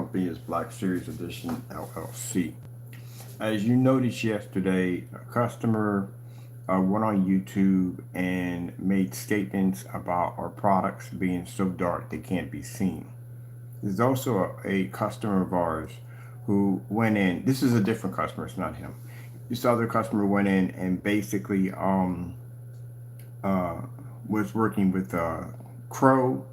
company is Black Series Edition LLC. As you noticed yesterday, a customer went on YouTube and made statements about our products being so dark they can't be seen. There's also a customer of ours who went in. This is a different customer, it's not him. This other customer went in and basically was working with Crow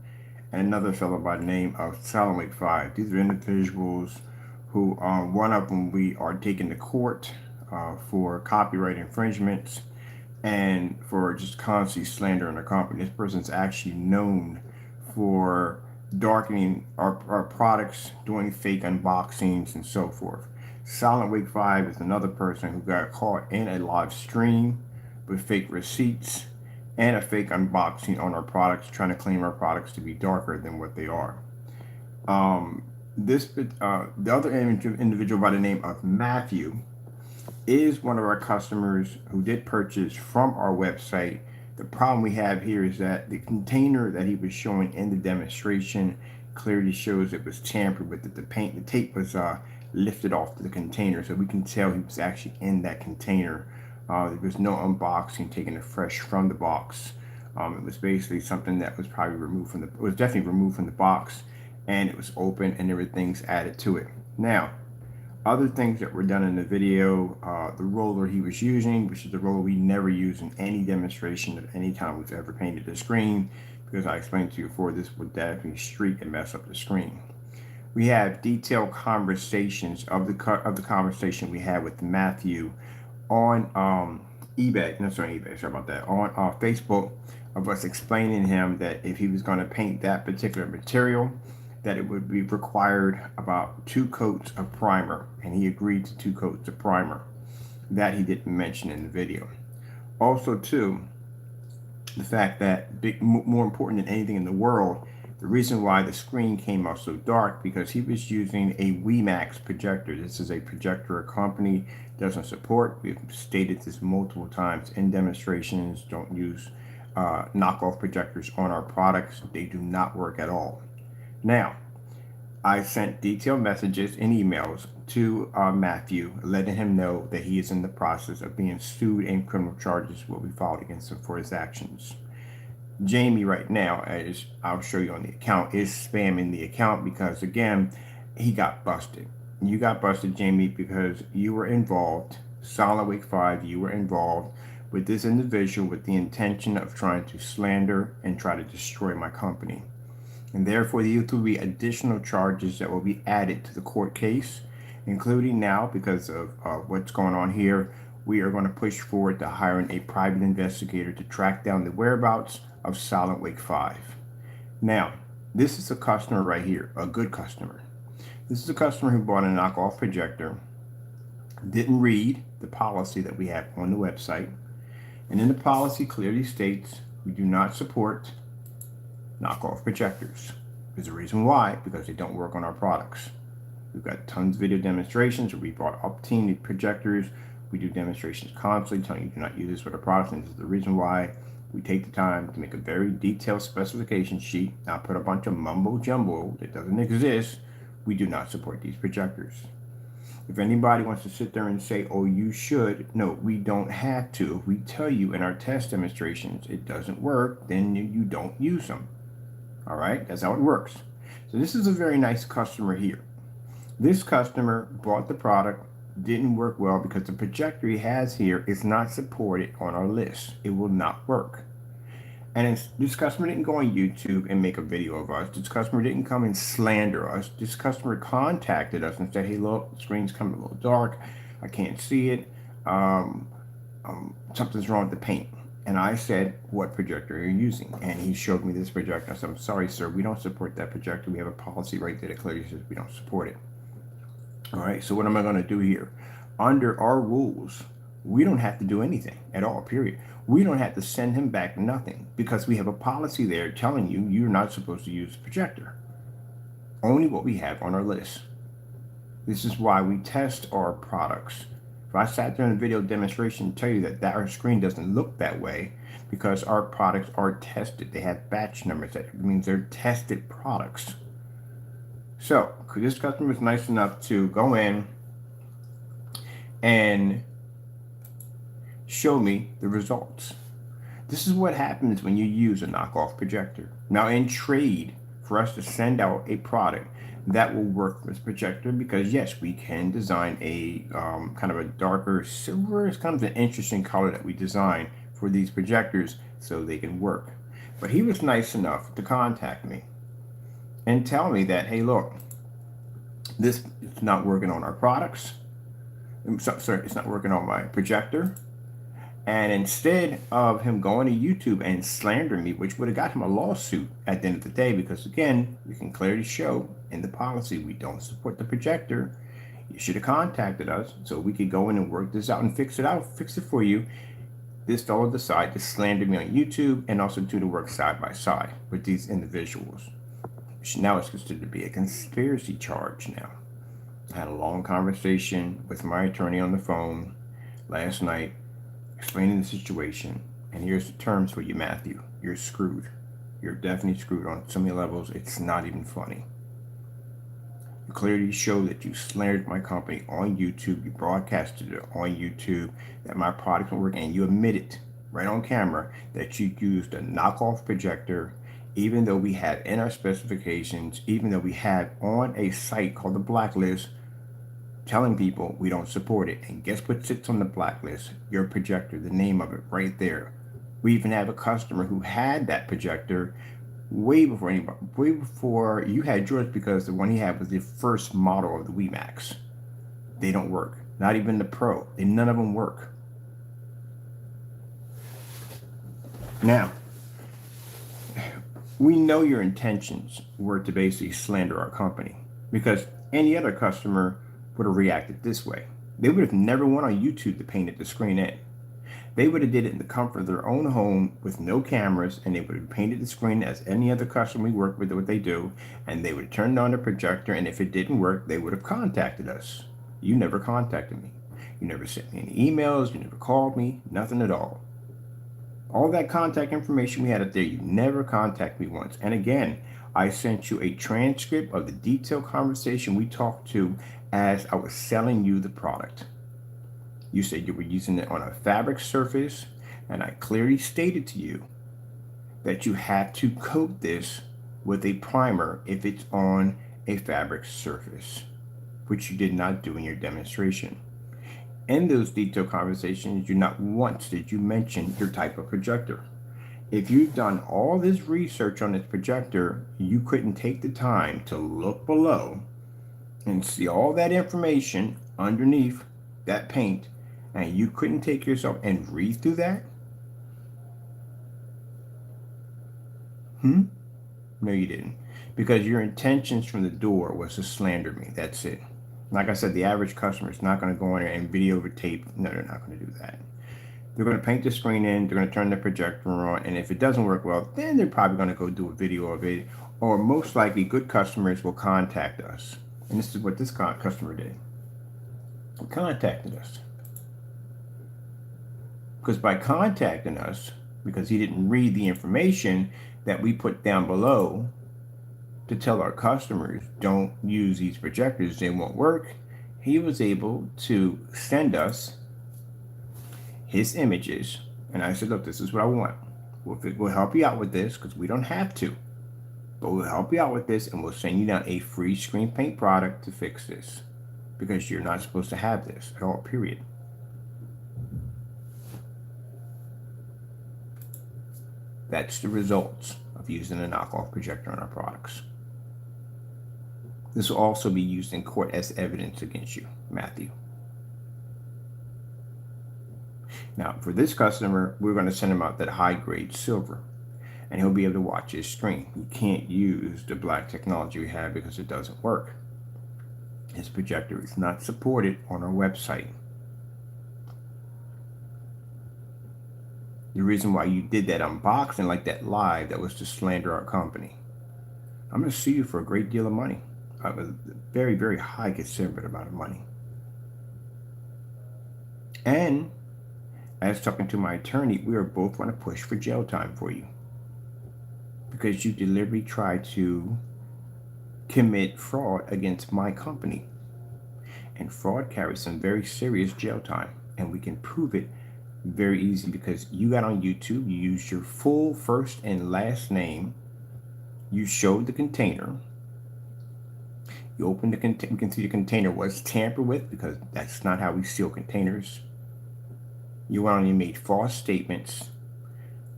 and another fellow by the name of Silent 5. These are individuals who, one of them we are taking to court for copyright infringements and for just constantly slandering our company. This person's actually known for darkening our products, doing fake unboxings and so forth. Silent Wake 5 is another person who got caught in a live stream with fake receipts and a fake unboxing on our products, trying to claim our products to be darker than what they are. The other individual by the name of Matthew is one of our customers who did purchase from our website. The problem we have here is that the container that he was showing in the demonstration clearly shows it was tampered with. The tape was lifted off the container, so we can tell he was actually in that container. There was no unboxing taken fresh from the box. It was basically something that was probably removed from it was definitely removed from the box, and it was open and everything's added to it. Now, other things that were done in the video, the roller he was using, which is the roller we never use in any demonstration of any time we've ever painted the screen, because I explained to you before, this would definitely streak and mess up the screen. We have detailed conversations of the conversation we had with Matthew on eBay, no, sorry, eBay, sorry about that, on Facebook, of us explaining him that if he was going to paint that particular material, that it would be required about 2 coats of primer, and he agreed to 2 coats of primer. That he didn't mention in the video. Also, too, the fact that more important than anything in the world, the reason why the screen came out so dark, because he was using a WeMax projector. This is a projector a company doesn't support. We've stated this multiple times in demonstrations. Don't use knockoff projectors on our products. They do not work at all. Now, I sent detailed messages and emails to Matthew, letting him know that he is in the process of being sued, and criminal charges will be filed against him for his actions. Jamie right now, as I'll show you on the account, is spamming the account because, again, he got busted. You got busted, Jamie, because you were involved, Silent Wake 5, you were involved with this individual with the intention of trying to slander and try to destroy my company. And therefore, there will be additional charges that will be added to the court case, including now, because of what's going on here, we are going to push forward to hiring a private investigator to track down the whereabouts of Silent Wake 5. Now, this is a customer right here, a good customer. This is a customer who bought a knockoff projector, didn't read the policy that we have on the website, and in the policy clearly states we do not support knockoff projectors. There's a reason why, because they don't work on our products. We've got tons of video demonstrations where we brought Optoma projectors. We do demonstrations constantly telling you do not use this with our products, and this is the reason why we take the time to make a very detailed specification sheet, not put a bunch of mumbo jumbo that doesn't exist. We do not support these projectors. If anybody wants to sit there and say, oh, you should, no, we don't have to. If we tell you in our test demonstrations it doesn't work, then you don't use them. All right, that's how it works. So this is a very nice customer here. This customer bought the product, didn't work well because the projector he has here is not supported on our list. It will not work. And this customer didn't go on YouTube and make a video of us. This customer didn't come and slander us. This customer contacted us and said, hey, look, the screen's coming a little dark. I can't see it. Something's wrong with the paint. And I said, what projector are you using? And he showed me this projector. I said, I'm sorry, sir, we don't support that projector. We have a policy right there that clearly says we don't support it. All right, so what am I going to do here? Under our rules, we don't have to do anything at all, period. We don't have to send him back nothing because we have a policy there telling you you're not supposed to use a projector. Only what we have on our list. This is why we test our products. If I sat there in a video demonstration and tell you that our screen doesn't look that way because our products are tested. They have batch numbers. That means they're tested products. So this customer was nice enough to go in and show me the results. This is what happens when you use a knockoff projector. Now, in trade, for us to send out a product that will work with this projector, because yes, we can design a kind of a darker silver. It's kind of an interesting color that we design for these projectors so they can work. But he was nice enough to contact me and tell me that, hey, look, this is not working on our products. Sorry, it's not working on my projector. And instead of him going to YouTube and slandering me, which would have got him a lawsuit at the end of the day, because again, we can clearly show in the policy we don't support the projector. You should have contacted us so we could go in and work this out and fix it for you. This fellow decided to slander me on YouTube and also do the work side by side with these individuals. Now it's considered to be a conspiracy charge now. I had a long conversation with my attorney on the phone last night, explaining the situation, and here's the terms for you, Matthew. You're screwed. You're definitely screwed on so many levels, it's not even funny. You clearly show that you slandered my company on YouTube, you broadcasted it on YouTube, that my product won't work, and you admitted right on camera that you used a knockoff projector, even though we have in our specifications, even though we have on a site called the Blacklist, telling people we don't support it. And guess what sits on the blacklist? Your projector, the name of it right there. We even have a customer who had that projector way before anybody, way before you had yours, because the one he had was the first model of the WeMax. They don't work. Not even the Pro. None of them work. Now, we know your intentions were to basically slander our company, because any other customer would have reacted this way. They would have never went on YouTube to paint the screen in. They would have did it in the comfort of their own home with no cameras, and they would have painted the screen as any other customer we work with, what they do, and they would have turned on the projector, and if it didn't work, they would have contacted us. You never contacted me. You never sent me any emails, you never called me, nothing at all. All that contact information we had up there, you never contacted me once. And again, I sent you a transcript of the detailed conversation we talked to as I was selling you the product. You said you were using it on a fabric surface, and I clearly stated to you that you had to coat this with a primer if it's on a fabric surface, which you did not do in your demonstration. In those detailed conversations, you not once did you mention your type of projector. If you've done all this research on this projector, you couldn't take the time to look below and see all that information underneath that paint, and you couldn't take yourself and read through that? No, you didn't. Because your intentions from the door was to slander me. That's it. Like I said, the average customer is not going to go in there and videotape. No, they're not going to do that. They're going to paint the screen in, they're going to turn the projector on, and if it doesn't work well, then they're probably going to go do a video of it, or most likely good customers will contact us. And this is what this customer did. He contacted us. Because by contacting us, because he didn't read the information that we put down below to tell our customers, don't use these projectors, they won't work, he was able to send us his images. And I said, look, this is what I want. We'll help you out with this, because we don't have to. But we'll help you out with this, and we'll send you down a free screen paint product to fix this, because you're not supposed to have this at all, period. That's the results of using a knockoff projector on our products. This will also be used in court as evidence against you, Matthew. Now, for this customer, we're going to send him out that high-grade silver, and he'll be able to watch his screen. He can't use the black technology we have because it doesn't work. His projector is not supported on our website. The reason why you did that unboxing like that live, that was to slander our company. I'm going to sue you for a great deal of money. A very, very high considerable amount of money. And as talking to my attorney, we are both going to push for jail time for you, because you deliberately tried to commit fraud against my company. And fraud carries some very serious jail time, and we can prove it very easy because you got on YouTube, you used your full first and last name, you showed the container, you opened the container, you can see the container was tampered with because that's not how we seal containers. You went on and you made false statements,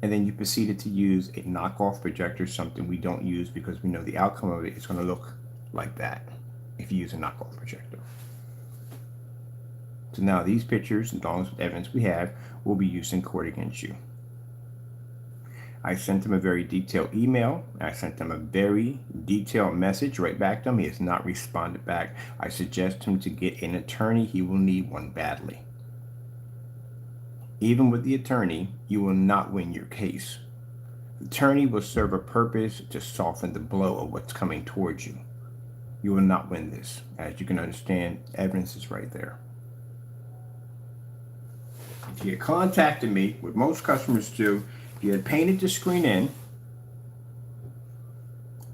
and then you proceeded to use a knockoff projector, something we don't use because we know the outcome of it is going to look like that if you use a knockoff projector. So now these pictures, and all the evidence we have, will be used in court against you. I sent him a very detailed email. I sent him a very detailed message right back to him. He has not responded back. I suggest him to get an attorney. He will need one badly. Even with the attorney, you will not win your case. The attorney will serve a purpose to soften the blow of what's coming towards you. You will not win this. As you can understand, evidence is right there. If you had contacted me, what most customers do, if you had painted the screen in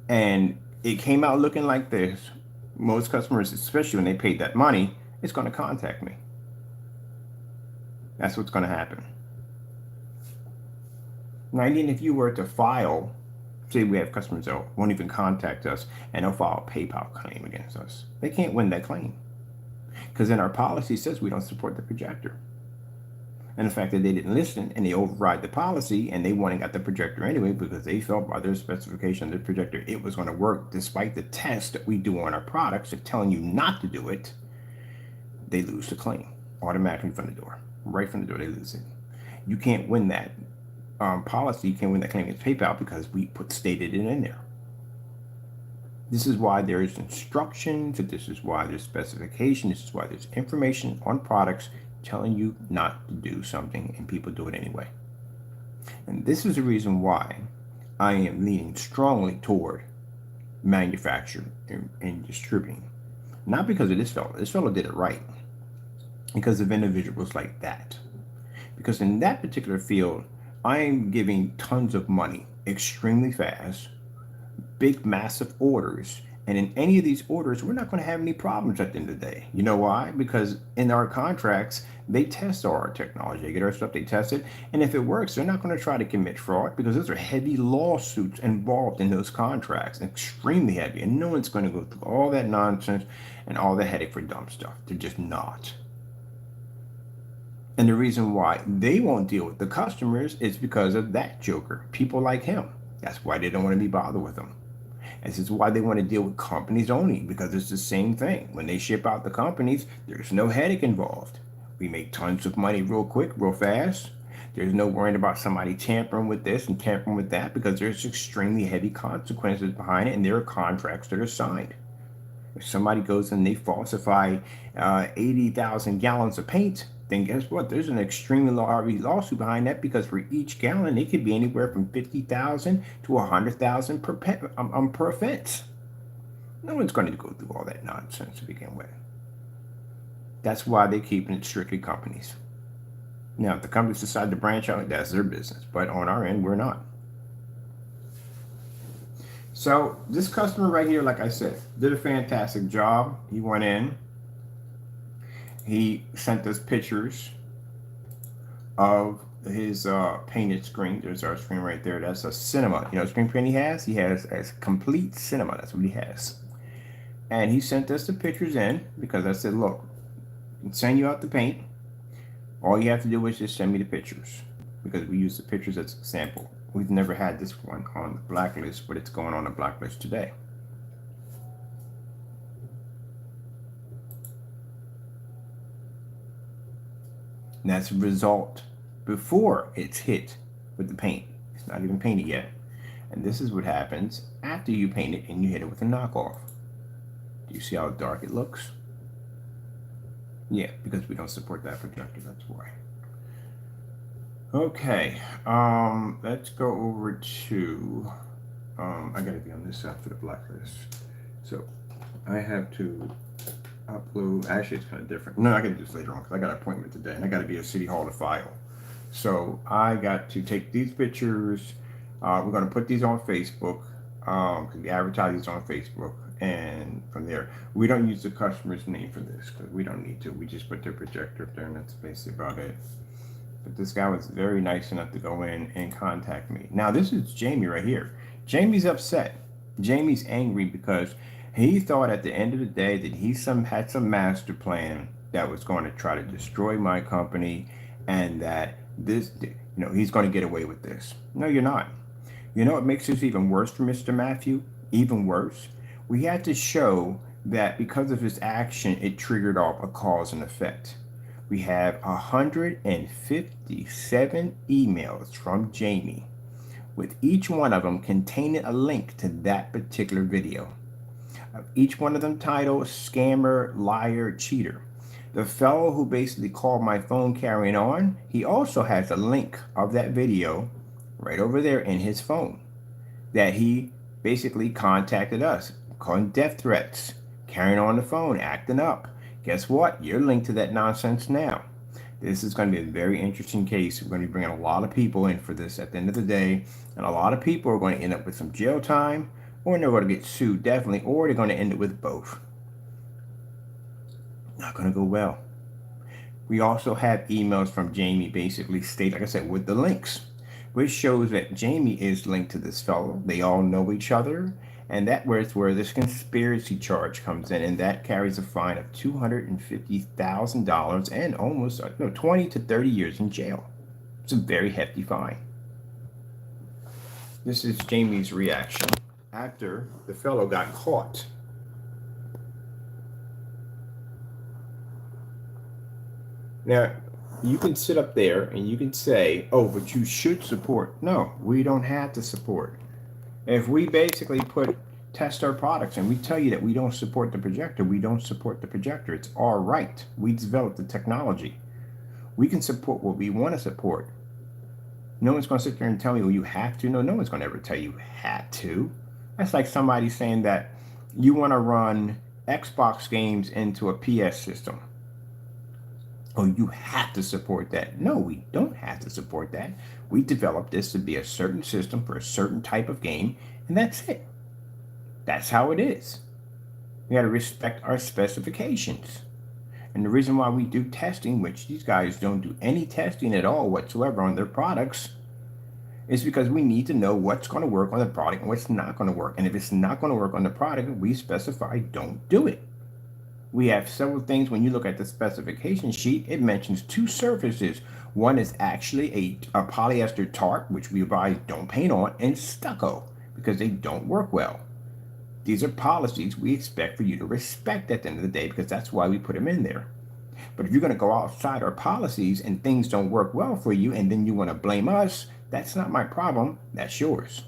and it came out looking like this, most customers, especially when they paid that money, it's going to contact me. That's what's going to happen. Now, even if you were to file, say we have customers that won't even contact us and they'll file a PayPal claim against us, they can't win that claim because then our policy says we don't support the projector. And the fact that they didn't listen and they override the policy and they went and got the projector anyway because they felt by their specification of the projector it was going to work despite the tests that we do on our products of telling you not to do it, they lose the claim automatically from the door. Right from the door, they lose it. You can't win that policy. You can't win that claim against PayPal because we stated it in there. This is why there is instructions. This is why there's specification. This is why there's information on products telling you not to do something and people do it anyway. And this is the reason why I am leaning strongly toward manufacturing and distributing. Not because of this fellow. This fellow did it right. Because of individuals like that. Because in that particular field, I am giving tons of money extremely fast, big massive orders, and in any of these orders we're not going to have any problems at the end of the day. You know why? Because in our contracts they test all our technology, they get our stuff, they test it, and if it works they're not going to try to commit fraud because those are heavy lawsuits involved in those contracts, extremely heavy, and no one's going to go through all that nonsense and all the headache for dumb stuff. They're just not. And the reason why they won't deal with the customers is because of that joker, people like him. That's why they don't want to be bothered with them. This is why they want to deal with companies only, because it's the same thing. When they ship out the companies, there's no headache involved. We make tons of money real quick, real fast. There's no worrying about somebody tampering with this and tampering with that because there's extremely heavy consequences behind it and there are contracts that are signed. If somebody goes and they falsify 80,000 gallons of paint, then guess what? There's an extremely large lawsuit behind that because for each gallon, it could be anywhere from 50,000 to 100,000 per offense. No one's going to go through all that nonsense to begin with. That's why they're keeping it strictly companies. Now, if the companies decide to branch out, that's their business. But on our end, we're not. So this customer right here, like I said, did a fantastic job. He went in. He sent us pictures of his painted screen. There's our screen right there. That's a cinema. You know, screen print he has? He has a complete cinema. That's what he has. And he sent us the pictures in because I said, look, I'll send you out the paint. All you have to do is just send me the pictures because we use the pictures as a sample. We've never had this one on the blacklist, but it's going on the blacklist today. And that's a result before it's hit with the paint. It's not even painted yet. And this is what happens after you paint it and you hit it with a knockoff. Do you see how dark it looks? Yeah, because we don't support that projector, that's why. Okay, let's go over to, I gotta be on this side for the blacklist. So I have to upload, actually it's kind of different. No, I gotta do this later on because I got an appointment today and I gotta be at City Hall to file. So I got to take these pictures. We're gonna put these on Facebook because we advertise these on Facebook. And from there, we don't use the customer's name for this because we don't need to. We just put their projector up there, and that's basically about it. But this guy was very nice enough to go in and contact me. Now, this is Jamie right here. Jamie's upset. Jamie's angry because he thought at the end of the day that he had some master plan that was going to try to destroy my company, and that this, he's going to get away with this. No, you're not. You know what makes this even worse for Mr. Matthew? Even worse? We had to show that because of his action, it triggered off a cause and effect. We have 157 emails from Jamie, with each one of them containing a link to that particular video. Each one of them titled Scammer, Liar, Cheater. The fellow who basically called my phone carrying on, he also has a link of that video right over there in his phone that he basically contacted us, calling death threats, carrying on the phone, acting up. Guess what? You're linked to that nonsense now. This is going to be a very interesting case. We're going to be bringing a lot of people in for this at the end of the day, and a lot of people are going to end up with some jail time, or they're going to get sued definitely, or they're going to end up with both. Not going to go well. We also have emails from Jamie basically state, like I said, with the links, which shows that Jamie is linked to this fellow. They all know each other, and that's where this conspiracy charge comes in, and that carries a fine of $250,000 and almost 20 to 30 years in jail. It's a very hefty fine. This is Jamie's reaction after the fellow got caught. Now, you can sit up there and you can say, oh, but you should support. No, we don't have to support. If we basically test our products and we tell you that we don't support the projector, we don't support the projector. It's our right. We developed the technology. We can support what we want to support. No one's going to sit there and tell me, well, you have to. No one's going to ever tell you had to. That's like somebody saying that you want to run Xbox games into a PS system. Oh, you have to support that. No, we don't have to support that. We developed this to be a certain system for a certain type of game, and that's it. That's how it is. We got to respect our specifications. And the reason why we do testing, which these guys don't do any testing at all whatsoever on their products, is because we need to know what's going to work on the product and what's not going to work. And if it's not going to work on the product, we specify don't do it. We have several things. When you look at the specification sheet, it mentions 2 surfaces. One is actually a polyester tarp, which we advise don't paint on, and stucco, because they don't work well. These are policies we expect for you to respect at the end of the day, because that's why we put them in there. But if you're going to go outside our policies and things don't work well for you, and then you want to blame us, that's not my problem. That's yours.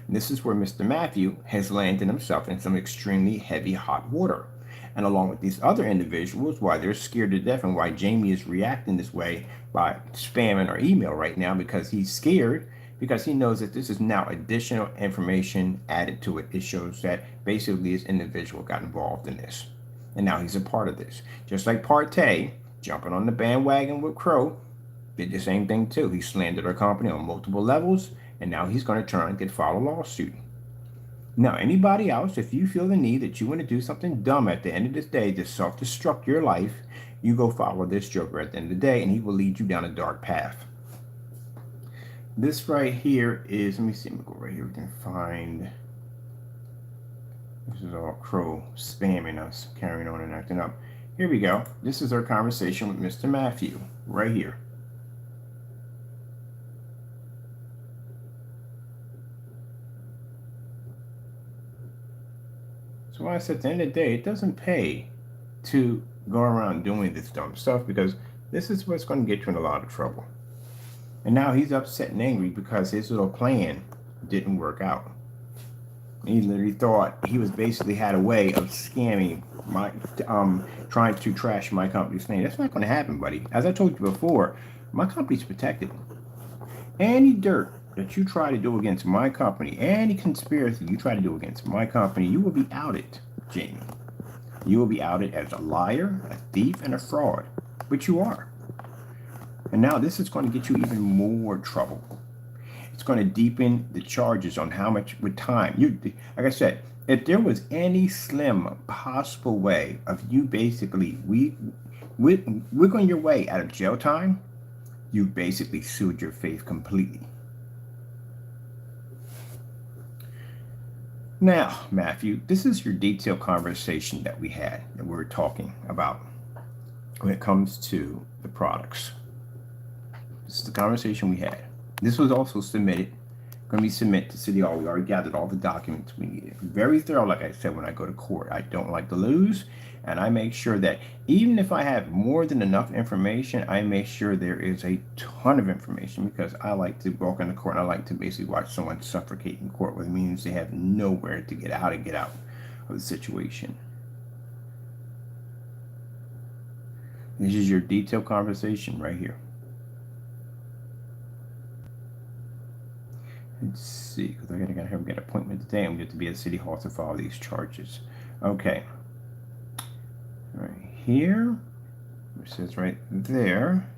And this is where Mr. Matthew has landed himself in some extremely heavy hot water. And along with these other individuals, why they're scared to death and why Jamie is reacting this way by spamming our email right now, because he's scared, because he knows that this is now additional information added to it. It shows that basically this individual got involved in this. And now he's a part of this. Just like Partey, jumping on the bandwagon with Crow, did the same thing too. He slandered our company on multiple levels, and now he's going to try and file a lawsuit. Now, anybody else, if you feel the need that you want to do something dumb at the end of this day to self-destruct your life, you go follow this joker at the end of the day, and he will lead you down a dark path. This right here is, let me see, let me go right here. We can find, this is all Crow spamming us, carrying on and acting up. Here we go. This is our conversation with Mr. Matthew, right here. So I said, at the end of the day, it doesn't pay to go around doing this dumb stuff, because this is what's going to get you in a lot of trouble. And now he's upset and angry because his little plan didn't work out. He literally thought he was basically had a way of scamming my, trying to trash my company's name. That's not going to happen, buddy. As I told you before, my company's protected. Any dirt that you try to do against my company, any conspiracy you try to do against my company, you will be outed, Jamie. You will be outed as a liar, a thief, and a fraud, which you are. And now this is going to get you even more trouble. It's going to deepen the charges on how much with time. Like I said, If there was any slim possible way of you basically wiggling your way out of jail time, you basically sued your faith completely. Now, Matthew, this is your detailed conversation that we had, that we were talking about when it comes to the products. This is the conversation we had. This was also submitted, going to be submitted to City Hall. We already gathered all the documents we needed. Very thorough, like I said, when I go to court. I don't like to lose, and I make sure that even if I have more than enough information, I make sure there is a ton of information, because I like to walk into court and I like to basically watch someone suffocate in court, which means they have nowhere to get out of the situation. This is your detailed conversation right here. Let's see, because I gotta have an appointment today. I'm going to be at City Hall to file these charges. Okay. Right here, it says right there,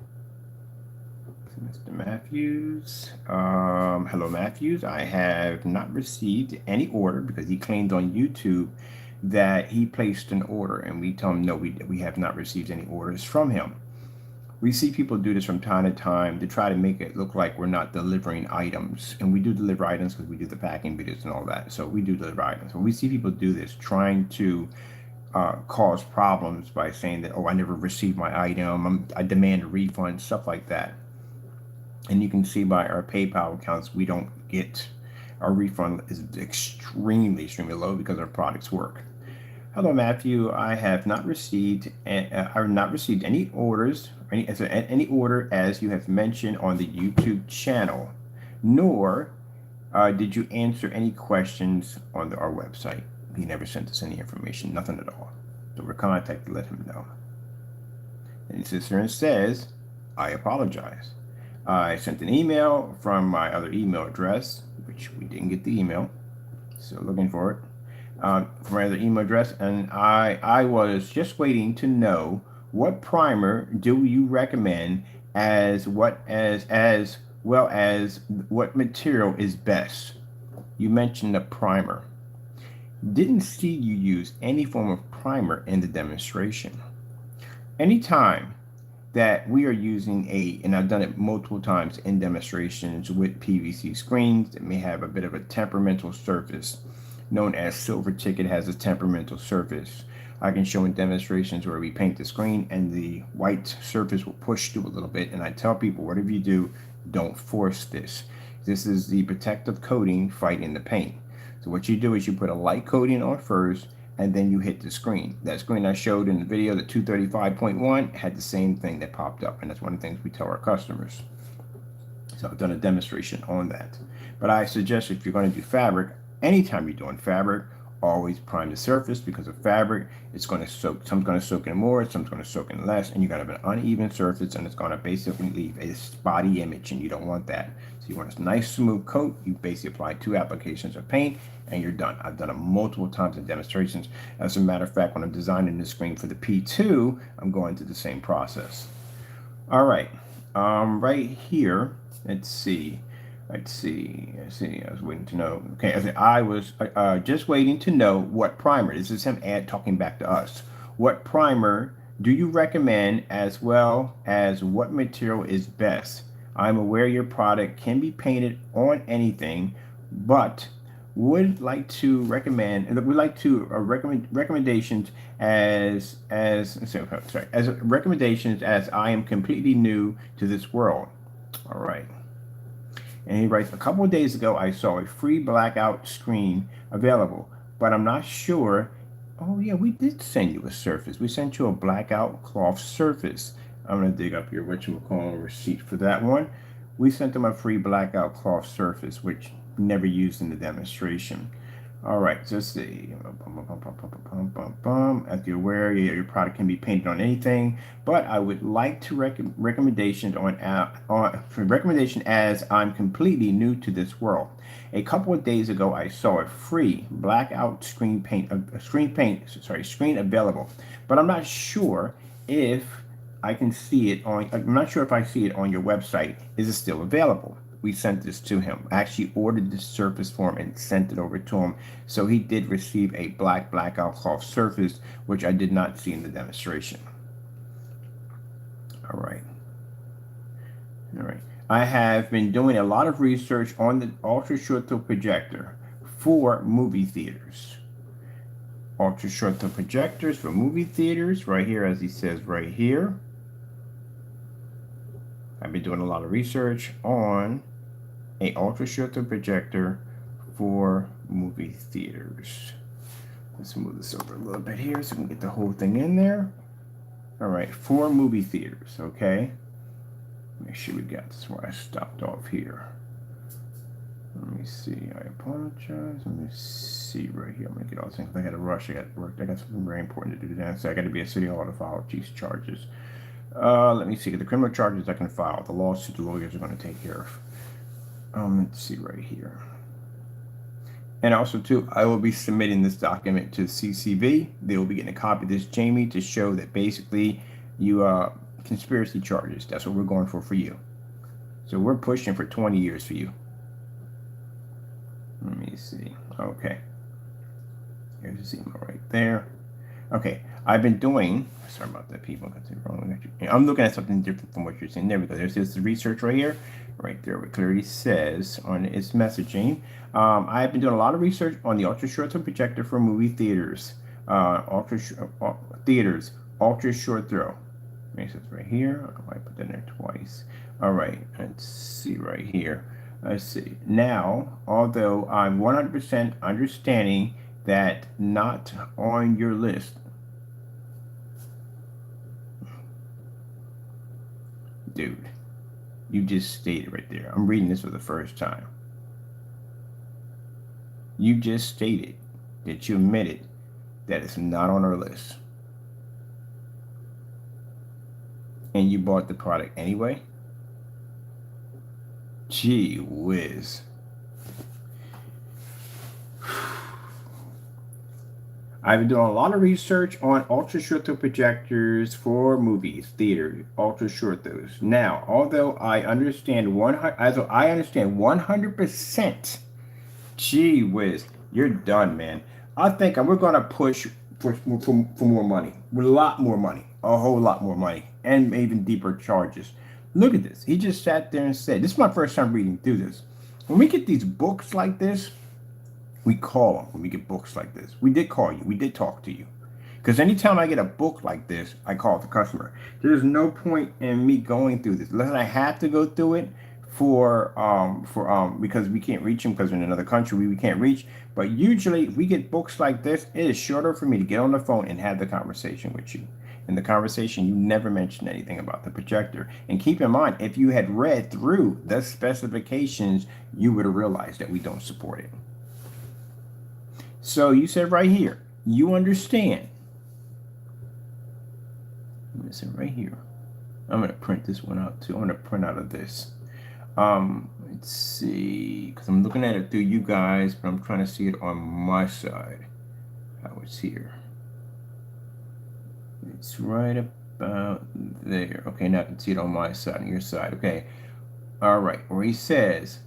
Mr. Matthews. Hello, Matthews. I have not received any order, because he claimed on YouTube that he placed an order, and we tell him no, we have not received any orders from him. We see people do this from time to time to try to make it look like we're not delivering items, and we do deliver items because we do the packing videos and all that. So we do deliver items. But we see people do this trying to cause problems by saying that, oh, I never received my item, I demand a refund, stuff like that. And you can see by our PayPal accounts, we don't get, our refund is extremely low because our products work. Hello, Matthew. I have not received any orders, any order as you have mentioned on the YouTube channel, nor did you answer any questions on our website. He never sent us any information, nothing at all. So we're contacted to let him know. And he sits there and says, I apologize. I sent an email from my other email address, which we didn't get the email, so looking for it. From my other email address, and I was just waiting to know what primer do you recommend, as well as what material is best. You mentioned a primer. Didn't see you use any form of primer in the demonstration. Anytime that we are using and I've done it multiple times in demonstrations with PVC screens that may have a bit of a temperamental surface, known as silver ticket has a temperamental surface. I can show in demonstrations where we paint the screen and the white surface will push through a little bit, and I tell people, whatever you do, don't force this. This is the protective coating fighting the paint. So what you do is you put a light coating on first, and then you hit the screen. That screen I showed in the video, the 235.1, had the same thing that popped up, and that's one of the things we tell our customers. So I've done a demonstration on that. But I suggest if you're going to do fabric, anytime you're doing fabric, always prime the surface, because of fabric, it's going to soak. Some's going to soak in more, some's going to soak in less, and you're going to have an uneven surface, and it's going to basically leave a spotty image, and you don't want that. So you want a nice smooth coat. You basically apply 2 applications of paint, and you're done. I've done it multiple times in demonstrations. As a matter of fact, when I'm designing the screen for the P2, I'm going through the same process. All right, right here, let's see. I was waiting to know. Okay, I was just waiting to know what primer. This is him talking back to us. What primer do you recommend, as well as what material is best? I'm aware your product can be painted on anything, but would like to recommend. We'd like to recommendations as recommendations, as I am completely new to this world. All right. And he writes, a couple of days ago, I saw a free blackout screen available, but I'm not sure. Oh yeah, we did send you a surface. We sent you a blackout cloth surface. I'm going to dig up your whatchamacallit receipt for that one. We sent them a free blackout cloth surface, which never used in the demonstration. All right, so let's see. As you're aware, your product can be painted on anything, but I would like to recommendation as I'm completely new to this world. A couple of days ago, I saw a free blackout screen available, but I'm not sure if I can see it on. I'm not sure if I see it on your website. Is it still available? we sent this to him. I actually ordered this surface for him and sent it over to him. So he did receive a blackout cloth surface, which I did not see in the demonstration. All right. All right. I have been doing a lot of research on the ultra short throw projector for movie theaters. Ultra short throw projectors for movie theaters, right here, as he says right here. I've been doing a lot of research on a ultra short throw projector for movie theaters. Let's move this over a little bit here so we can get the whole thing in there. All right, for movie theaters, okay? Make sure we got this where I stopped off here. Let me see. I apologize. Let me see right here. I'm gonna get all these things. I got to rush. I got work. I got something very important to do today. So I got to be at City Hall to file these charges. Let me see. The criminal charges I can file. The lawsuit the lawyers are going to take care of. Let's see right here. And also, too, I will be submitting this document to CCV. They will be getting a copy of this, Jamie, to show that basically you conspiracy charges. That's what we're going for you. So we're pushing for 20 years for you. Let me see. Okay. Here's his email right there. Okay. I've been doing, sorry about that, people. Got it wrong. I'm looking at something different from what you're saying. There we go. There's this research right here. Right there, it clearly says on its messaging. I've been doing a lot of research on the ultra short throw projector for movie theaters. Ultra short throw. It says right here. I put that in there twice. All right. Let's see right here. Let's see. Now, although I'm 100% understanding that not on your list. Dude, you just stated right there. I'm reading this for the first time. You just stated that you admitted that it's not on our list. And you bought the product anyway? Gee whiz. I've been doing a lot of research on ultra short throw projectors for movies, theater, ultra short throws. Now, although I understand 100%, gee whiz, you're done, man. I think we're gonna push for more money, a lot more money, a whole lot more money, and even deeper charges. Look at this. He just sat there and said, this is my first time reading through this. When we get these books like this, we call them when we get books like this. We did call you. We did talk to you. Because anytime I get a book like this, I call the customer. There's no point in me going through this. Unless I have to go through it because we can't reach them because we're in another country. We can't reach. But usually, if we get books like this, it is shorter for me to get on the phone and have the conversation with you. In the conversation, you never mentioned anything about the projector. And keep in mind, if you had read through the specifications, you would have realized that we don't support it. So you said right here, you understand. Listen right here. I'm going to print this one out too. I'm going to print out of this. Let's see, because I'm looking at it through you guys, but I'm trying to see it on my side. How it's here. It's right about there. Okay, now I can see it on my side and your side. Okay. All right. Where he says,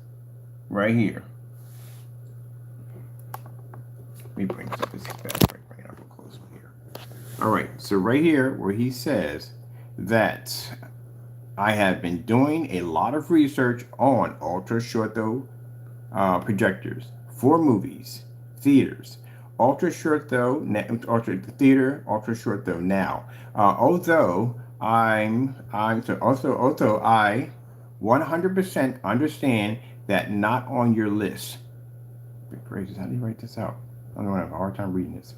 right here. Let me bring this up this fast. Bring it up real close here. All right. So right here, where he says that I have been doing a lot of research on ultra short throw projectors for movies, theaters. Ultra short throw, ultra short throw now. Although I 100% understand that not on your list. Good gracious, how do you write this out? I don't have a hard time reading this.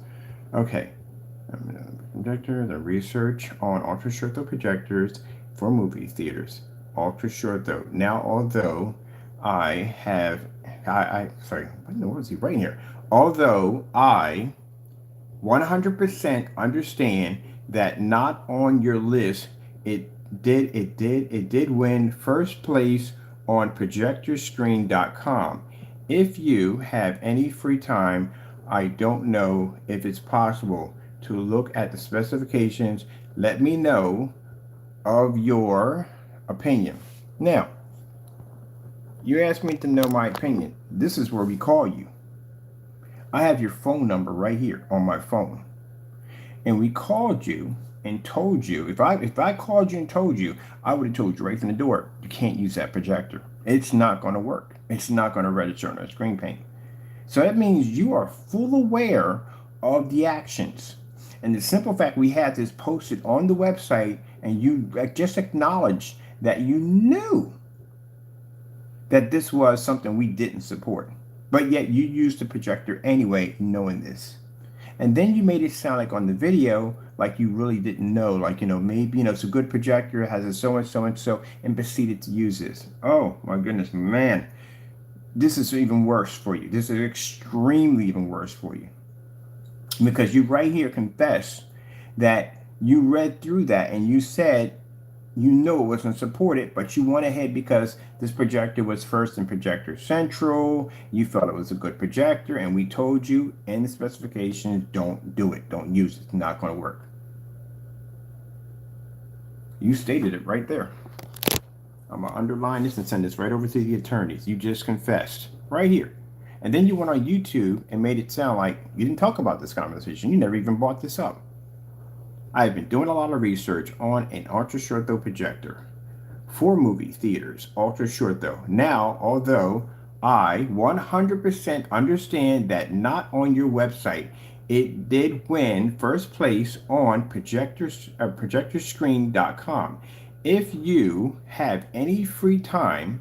Okay. Projector, the research on ultra short throw projectors for movie theaters. Ultra short throw. Now, although sorry, what is he writing here? Although I 100% understand that not on your list, it did win first place on projectorscreen.com. If you have any free time, I don't know if it's possible to look at the specifications. Let me know of your opinion. Now, You asked me to know my opinion. This is where we call you. I have your phone number right here on my phone. And we called you and told you, if I called you and told you, I would have told you right from the door, you can't use that projector. It's not going to work. It's not going to register on a screen paint. So that means you are full aware of the actions. And the simple fact we had this posted on the website and you just acknowledged that you knew that this was something we didn't support. But yet you used the projector anyway, knowing this. And then you made it sound like on the video, like you really didn't know, like, maybe, it's a good projector, it has a so-and-so, and proceeded to use this. Oh, my goodness, man. This is even worse for you. This is extremely even worse for you. Because you right here confess that you read through that and you said you know it wasn't supported, but you went ahead because this projector was first in Projector Central. You felt it was a good projector, and we told you in the specifications, don't do it. Don't use it. It's not going to work. You stated it right there. I'm going to underline this and send this right over to the attorneys. You just confessed right here. And then you went on YouTube and made it sound like you didn't talk about this conversation. You never even brought this up. I've been doing a lot of research on an ultra short throw projector for movie theaters, ultra short throw. Now, although I 100% understand that not on your website, it did win first place on projectorscreen.com. If you have any free time,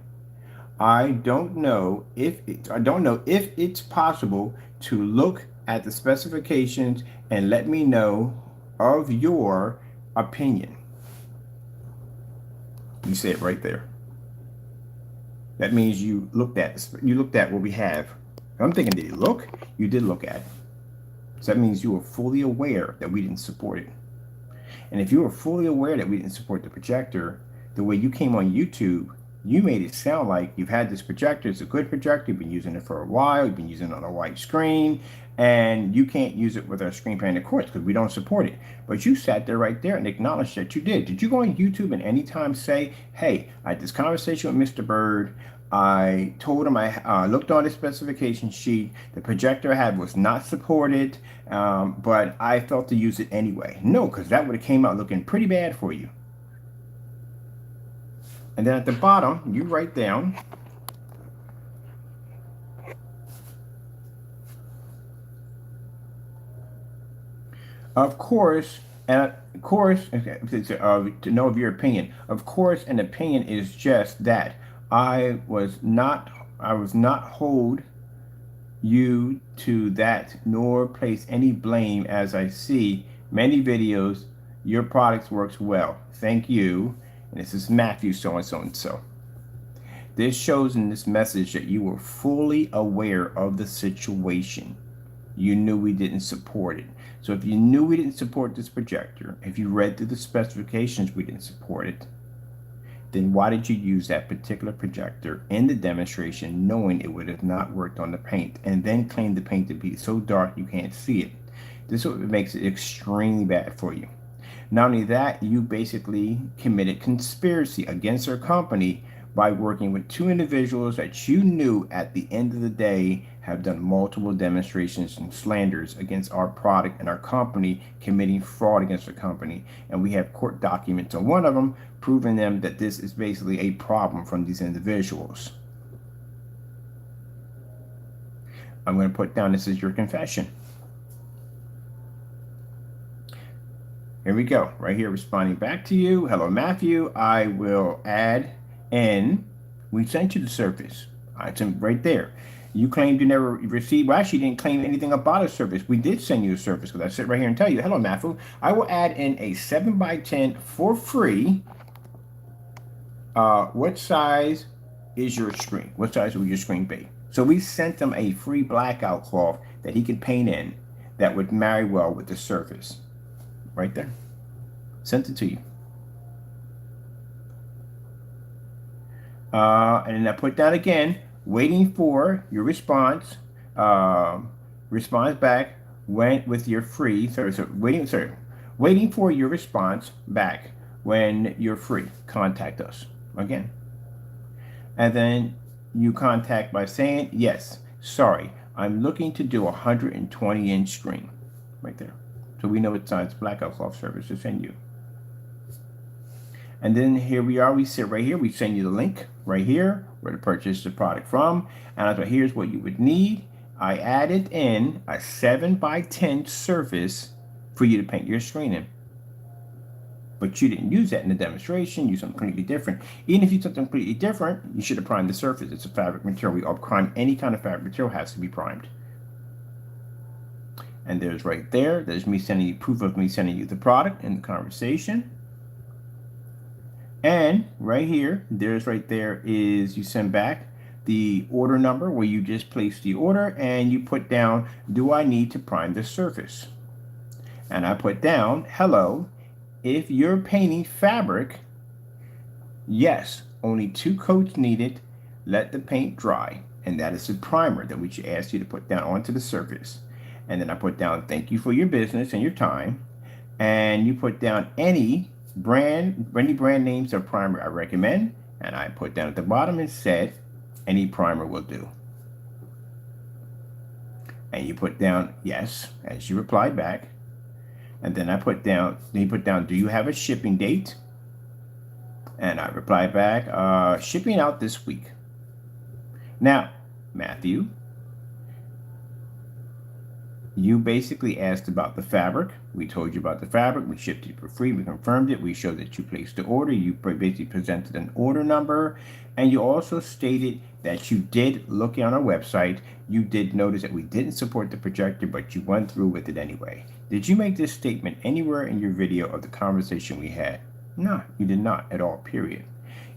I don't know if it's possible to look at the specifications and let me know of your opinion. You say it right there. That means you looked at what we have. I'm thinking, did you look? You did look at it. So that means you were fully aware that we didn't support it. And if you were fully aware that we didn't support the projector, the way you came on YouTube, you made it sound like you've had this projector. It's a good projector. You've been using it for a while. You've been using it on a white screen. And you can't use it with our screen paint, of course, because we don't support it. But you sat there right there and acknowledged that you did. Did you go on YouTube and anytime say, hey, I had this conversation with Mr. Bird. I told him I looked on the specification sheet. The projector I had was not supported, but I felt to use it anyway. No, because that would have came out looking pretty bad for you. And then at the bottom, you write down, of course, to know of your opinion. Of course, an opinion is just that. I was not hold you to that, nor place any blame, as I see many videos. Your products works well. Thank you. And this is Matthew so-and-so and so. This shows in this message that you were fully aware of the situation. You knew we didn't support it. So if you knew we didn't support this projector, if you read through the specifications we didn't support it, then why did you use that particular projector in the demonstration knowing it would have not worked on the paint, and then claim the paint to be so dark you can't see it? This is what makes it extremely bad for you. Not only that, you basically committed conspiracy against our company by working with two individuals that you knew at the end of the day have done multiple demonstrations and slanders against our product and our company, committing fraud against our company. And we have court documents on one of them proving them that this is basically a problem from these individuals. I'm going to put down, this is your confession. Here we go, right here, responding back to you. Hello, Matthew. I will add in. We sent you the Surface. It's right there. You claimed you never received. Well, actually, you didn't claim anything about a Surface. We did send you a Surface because I sit right here and tell you, hello, Matthew. I will add in a 7x10 for free. What size is your screen? What size will your screen be? So we sent him a free blackout cloth that he could paint in that would marry well with the Surface. Right there. Sent it to you. And then I put that again, waiting for your response. Response back when with your free. Waiting for your response back when you're free. Contact us again. And then you contact by saying, yes, sorry, I'm looking to do a 120-inch screen. Right there. So we know what size blackout cloth service to send you. And then here we are, we sit right here, we send you the link right here where to purchase the product from. And I thought, here's what you would need. I added in a 7x10 surface for you to paint your screen in. But you didn't use that in the demonstration, you used something completely different. Even if you used something completely different, you should have primed the surface. It's a fabric material. We all prime any kind of fabric material has to be primed. And there's right there, there's me sending you proof of me sending you the product in the conversation. And right here, there's right there is you send back the order number where you just place the order and you put down, do I need to prime the surface? And I put down, hello, if you're painting fabric, yes, only 2 coats needed, let the paint dry. And that is the primer that we should ask you to put down onto the surface. And then I put down, thank you for your business and your time. And you put down any brand names of primer I recommend. And I put down at the bottom and said, any primer will do. And you put down, yes, as you replied back. And then I put down, do you have a shipping date? And I replied back, shipping out this week. Now, Matthew, you basically asked about the fabric. We told you about the fabric. We shipped it for free. We confirmed it. We showed that you placed the order. You basically presented an order number. And you also stated that you did look on our website. You did notice that we didn't support the projector, but you went through with it anyway. Did you make this statement anywhere in your video of the conversation we had? No, you did not at all, period.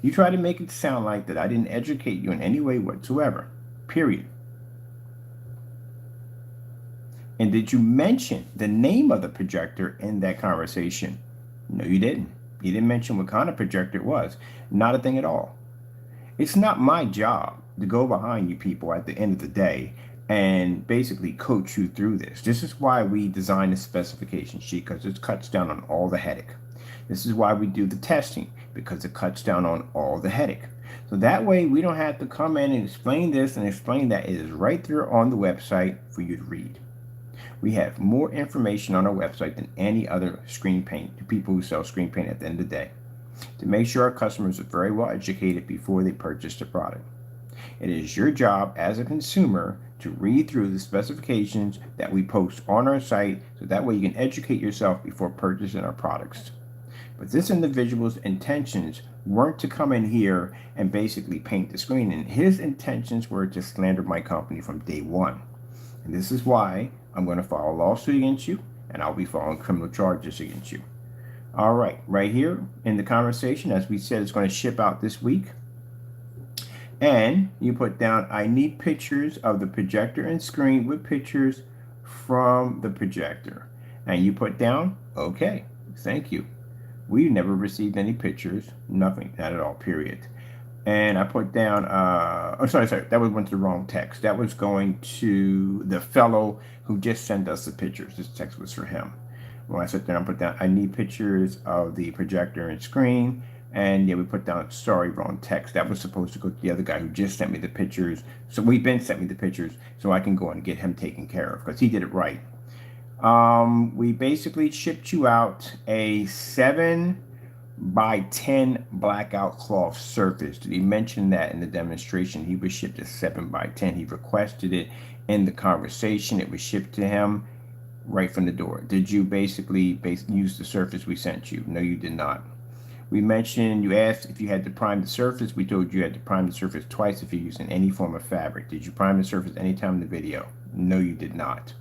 You tried to make it sound like that I didn't educate you in any way whatsoever, period. And did you mention the name of the projector in that conversation? No, you didn't. You didn't mention what kind of projector it was. Not a thing at all. It's not my job to go behind you people at the end of the day and basically coach you through this. This is why we designed a specification sheet, because it cuts down on all the headache. This is why we do the testing, because it cuts down on all the headache. So that way we don't have to come in and explain this and explain that. It is right there on the website for you to read. We have more information on our website than any other screen paint, to people who sell screen paint at the end of the day, to make sure our customers are very well educated before they purchase the product. It is your job as a consumer to read through the specifications that we post on our site, so that way you can educate yourself before purchasing our products. But this individual's intentions weren't to come in here and basically paint the screen, and his intentions were to slander my company from day one. And this is why I'm going to file a lawsuit against you, and I'll be filing criminal charges against you. All right, right here in the conversation, as we said, it's going to ship out this week. And you put down, I need pictures of the projector and screen with pictures from the projector. And you put down, okay, thank you. We never received any pictures, nothing, not at all, period. And I put down, sorry, that went to the wrong text. That was going to the fellow who just sent us the pictures. This text was for him. When I sat there and put down, I need pictures of the projector and screen. And yeah, we put down, sorry, wrong text. That was supposed to go to the other guy who just sent me the pictures. So Ben sent me the pictures so I can go and get him taken care of, because he did it right. We basically shipped you out a 7x10 blackout cloth surface. Did he mention that in the demonstration? He was shipped a 7x10. He requested it in the conversation. It was shipped to him right from the door. Did you basically use the surface we sent you? No, you did not. We mentioned, you asked if you had to prime the surface. We told you had to prime the surface twice if you're using any form of fabric. Did you prime the surface anytime in the video? No, you did not.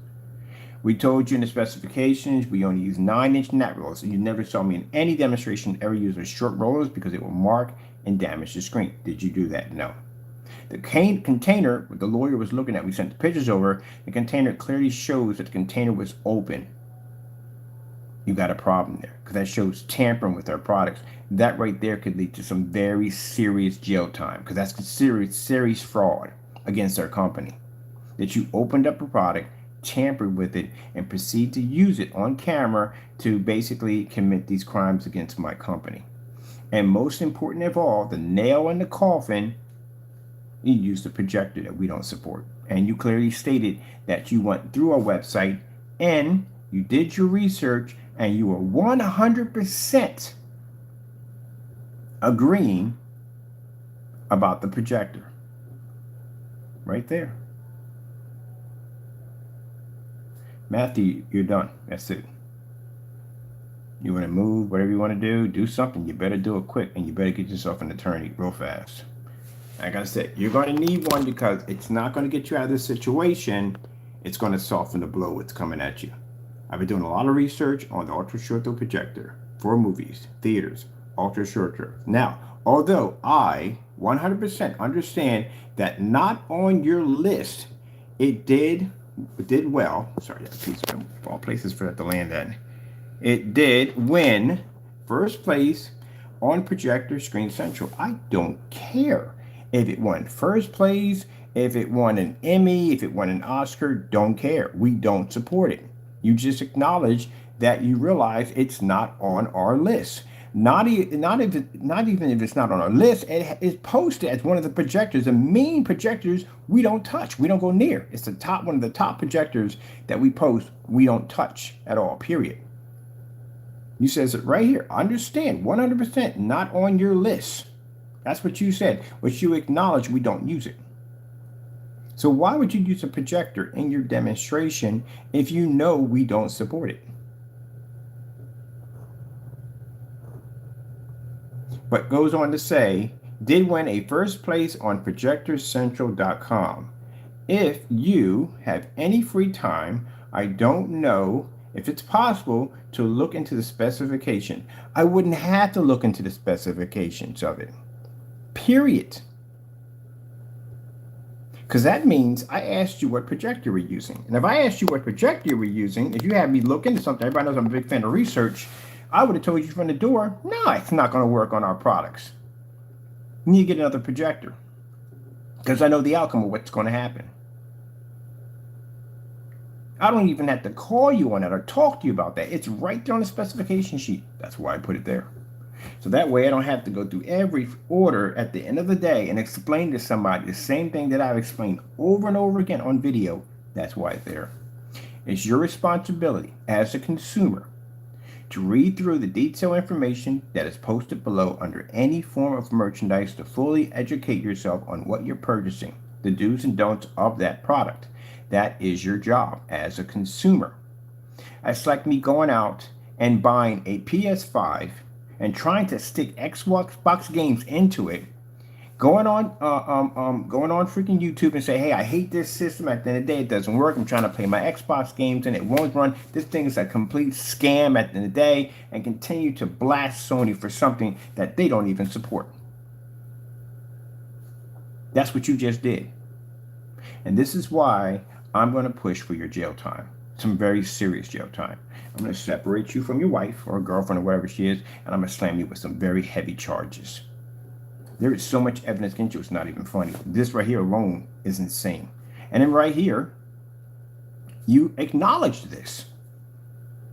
We told you in the specifications we only use 9-inch nut rollers. You never saw me in any demonstration ever use a short rollers because it will mark and damage the screen. Did you do that? No. The container the lawyer was looking at, we sent the pictures over, the container clearly shows that the container was open. You got a problem there, because that shows tampering with our products. That right there could lead to some very serious jail time, because that's considered serious fraud against our company. That you opened up a product, tampered with it, and proceed to use it on camera to basically commit these crimes against my company. And most important of all, the nail in the coffin, you use the projector that we don't support. And you clearly stated that you went through our website and you did your research and you were 100% agreeing about the projector. Right there. Matthew, you're done. That's it. You want to move, whatever you want to do something. You better do it quick, and you better get yourself an attorney real fast. Like I said, you're going to need one because it's not going to get you out of this situation. It's going to soften the blow that's coming at you. I've been doing a lot of research on the ultra short throw projector for movies, theaters, ultra short throw. Now, although I 100% understand that not on your list, it did well. Sorry, that piece of all places for that to land at. It did win first place on Projector Screen Central. I don't care if it won first place, if it won an Emmy, if it won an Oscar, don't care. We don't support it. You just acknowledge that you realize it's not on our list. Not even if it's not on our list, it is posted as one of the projectors, the main projectors we don't touch. We don't go near. It's the top, one of the top projectors that we post, we don't touch at all, period. You says it right here. Understand, 100% not on your list. That's what you said, which you acknowledge we don't use it. So why would you use a projector in your demonstration if you know we don't support it? But goes on to say, did win a first place on projectorscentral.com. If you have any free time, I don't know if it's possible to look into the specification. I wouldn't have to look into the specifications of it. Period. Because that means I asked you what projector we're using. And if I asked you what projector we're using, if you had me look into something, everybody knows I'm a big fan of research, I would have told you from the door, no, it's not going to work on our products. You need to get another projector. Because I know the outcome of what's going to happen. I don't even have to call you on that or talk to you about that. It's right there on the specification sheet. That's why I put it there. So that way I don't have to go through every order at the end of the day and explain to somebody the same thing that I've explained over and over again on video. That's why it's there. It's your responsibility as a consumer to read through the detailed information that is posted below under any form of merchandise to fully educate yourself on what you're purchasing, the do's and don'ts of that product. That is your job as a consumer. It's like me going out and buying a PS5 and trying to stick Xbox games into it, going on freaking YouTube and say, hey, I hate this system. At the end of the day, it doesn't work. I'm trying to play my Xbox games and it won't run. This thing is a complete scam at the end of the day, and continue to blast Sony for something that they don't even support. That's what you just did. And this is why I'm going to push for your jail time. Some very serious jail time. I'm going to separate you from your wife or girlfriend or whatever she is, and I'm going to slam you with some very heavy charges. There is so much evidence against you, it's not even funny. This right here alone is insane. And then right here, you acknowledge this.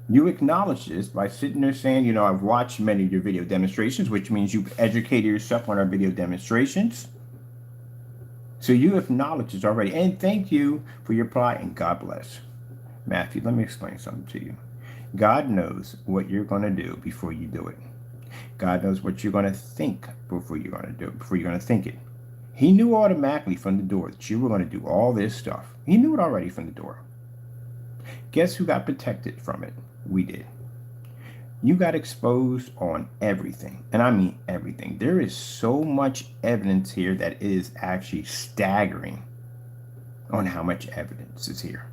You acknowledge this by sitting there saying, you know, I've watched many of your video demonstrations, which means you've educated yourself on our video demonstrations. So you acknowledge this already. And thank you for your reply, and God bless. Matthew, let me explain something to you. God knows what you're going to do before you do it. God knows what you're going to think before you're going to do it, before you're going to think it. He knew automatically from the door that you were going to do all this stuff. He knew it already from the door. Guess who got protected from it? We did. You got exposed on everything. And I mean everything. There is so much evidence here that is actually staggering on how much evidence is here.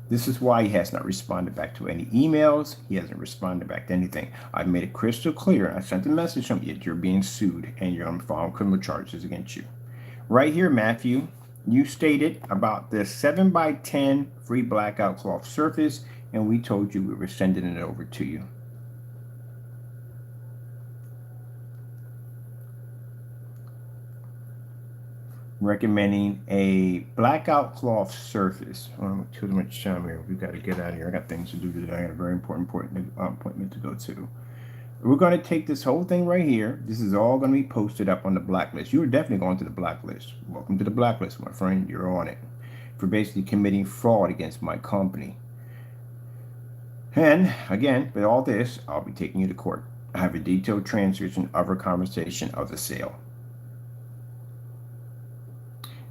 This is why he has not responded back to any emails. He hasn't responded back to anything. I've made it crystal clear. I sent a message to him, yet you're being sued and you're going to file criminal charges against you. Right here, Matthew, you stated about the 7x10 free blackout cloth surface, and we told you we were sending it over to you. Recommending a blackout cloth surface. Too much time here. We got to get out of here. I got things to do today. I got a very important appointment to go to. We're going to take this whole thing right here. This is all going to be posted up on the blacklist. You're definitely going to the blacklist. Welcome to the blacklist, my friend. You're on it. For basically committing fraud against my company. And again, with all this, I'll be taking you to court. I have a detailed transcription of our conversation of the sale.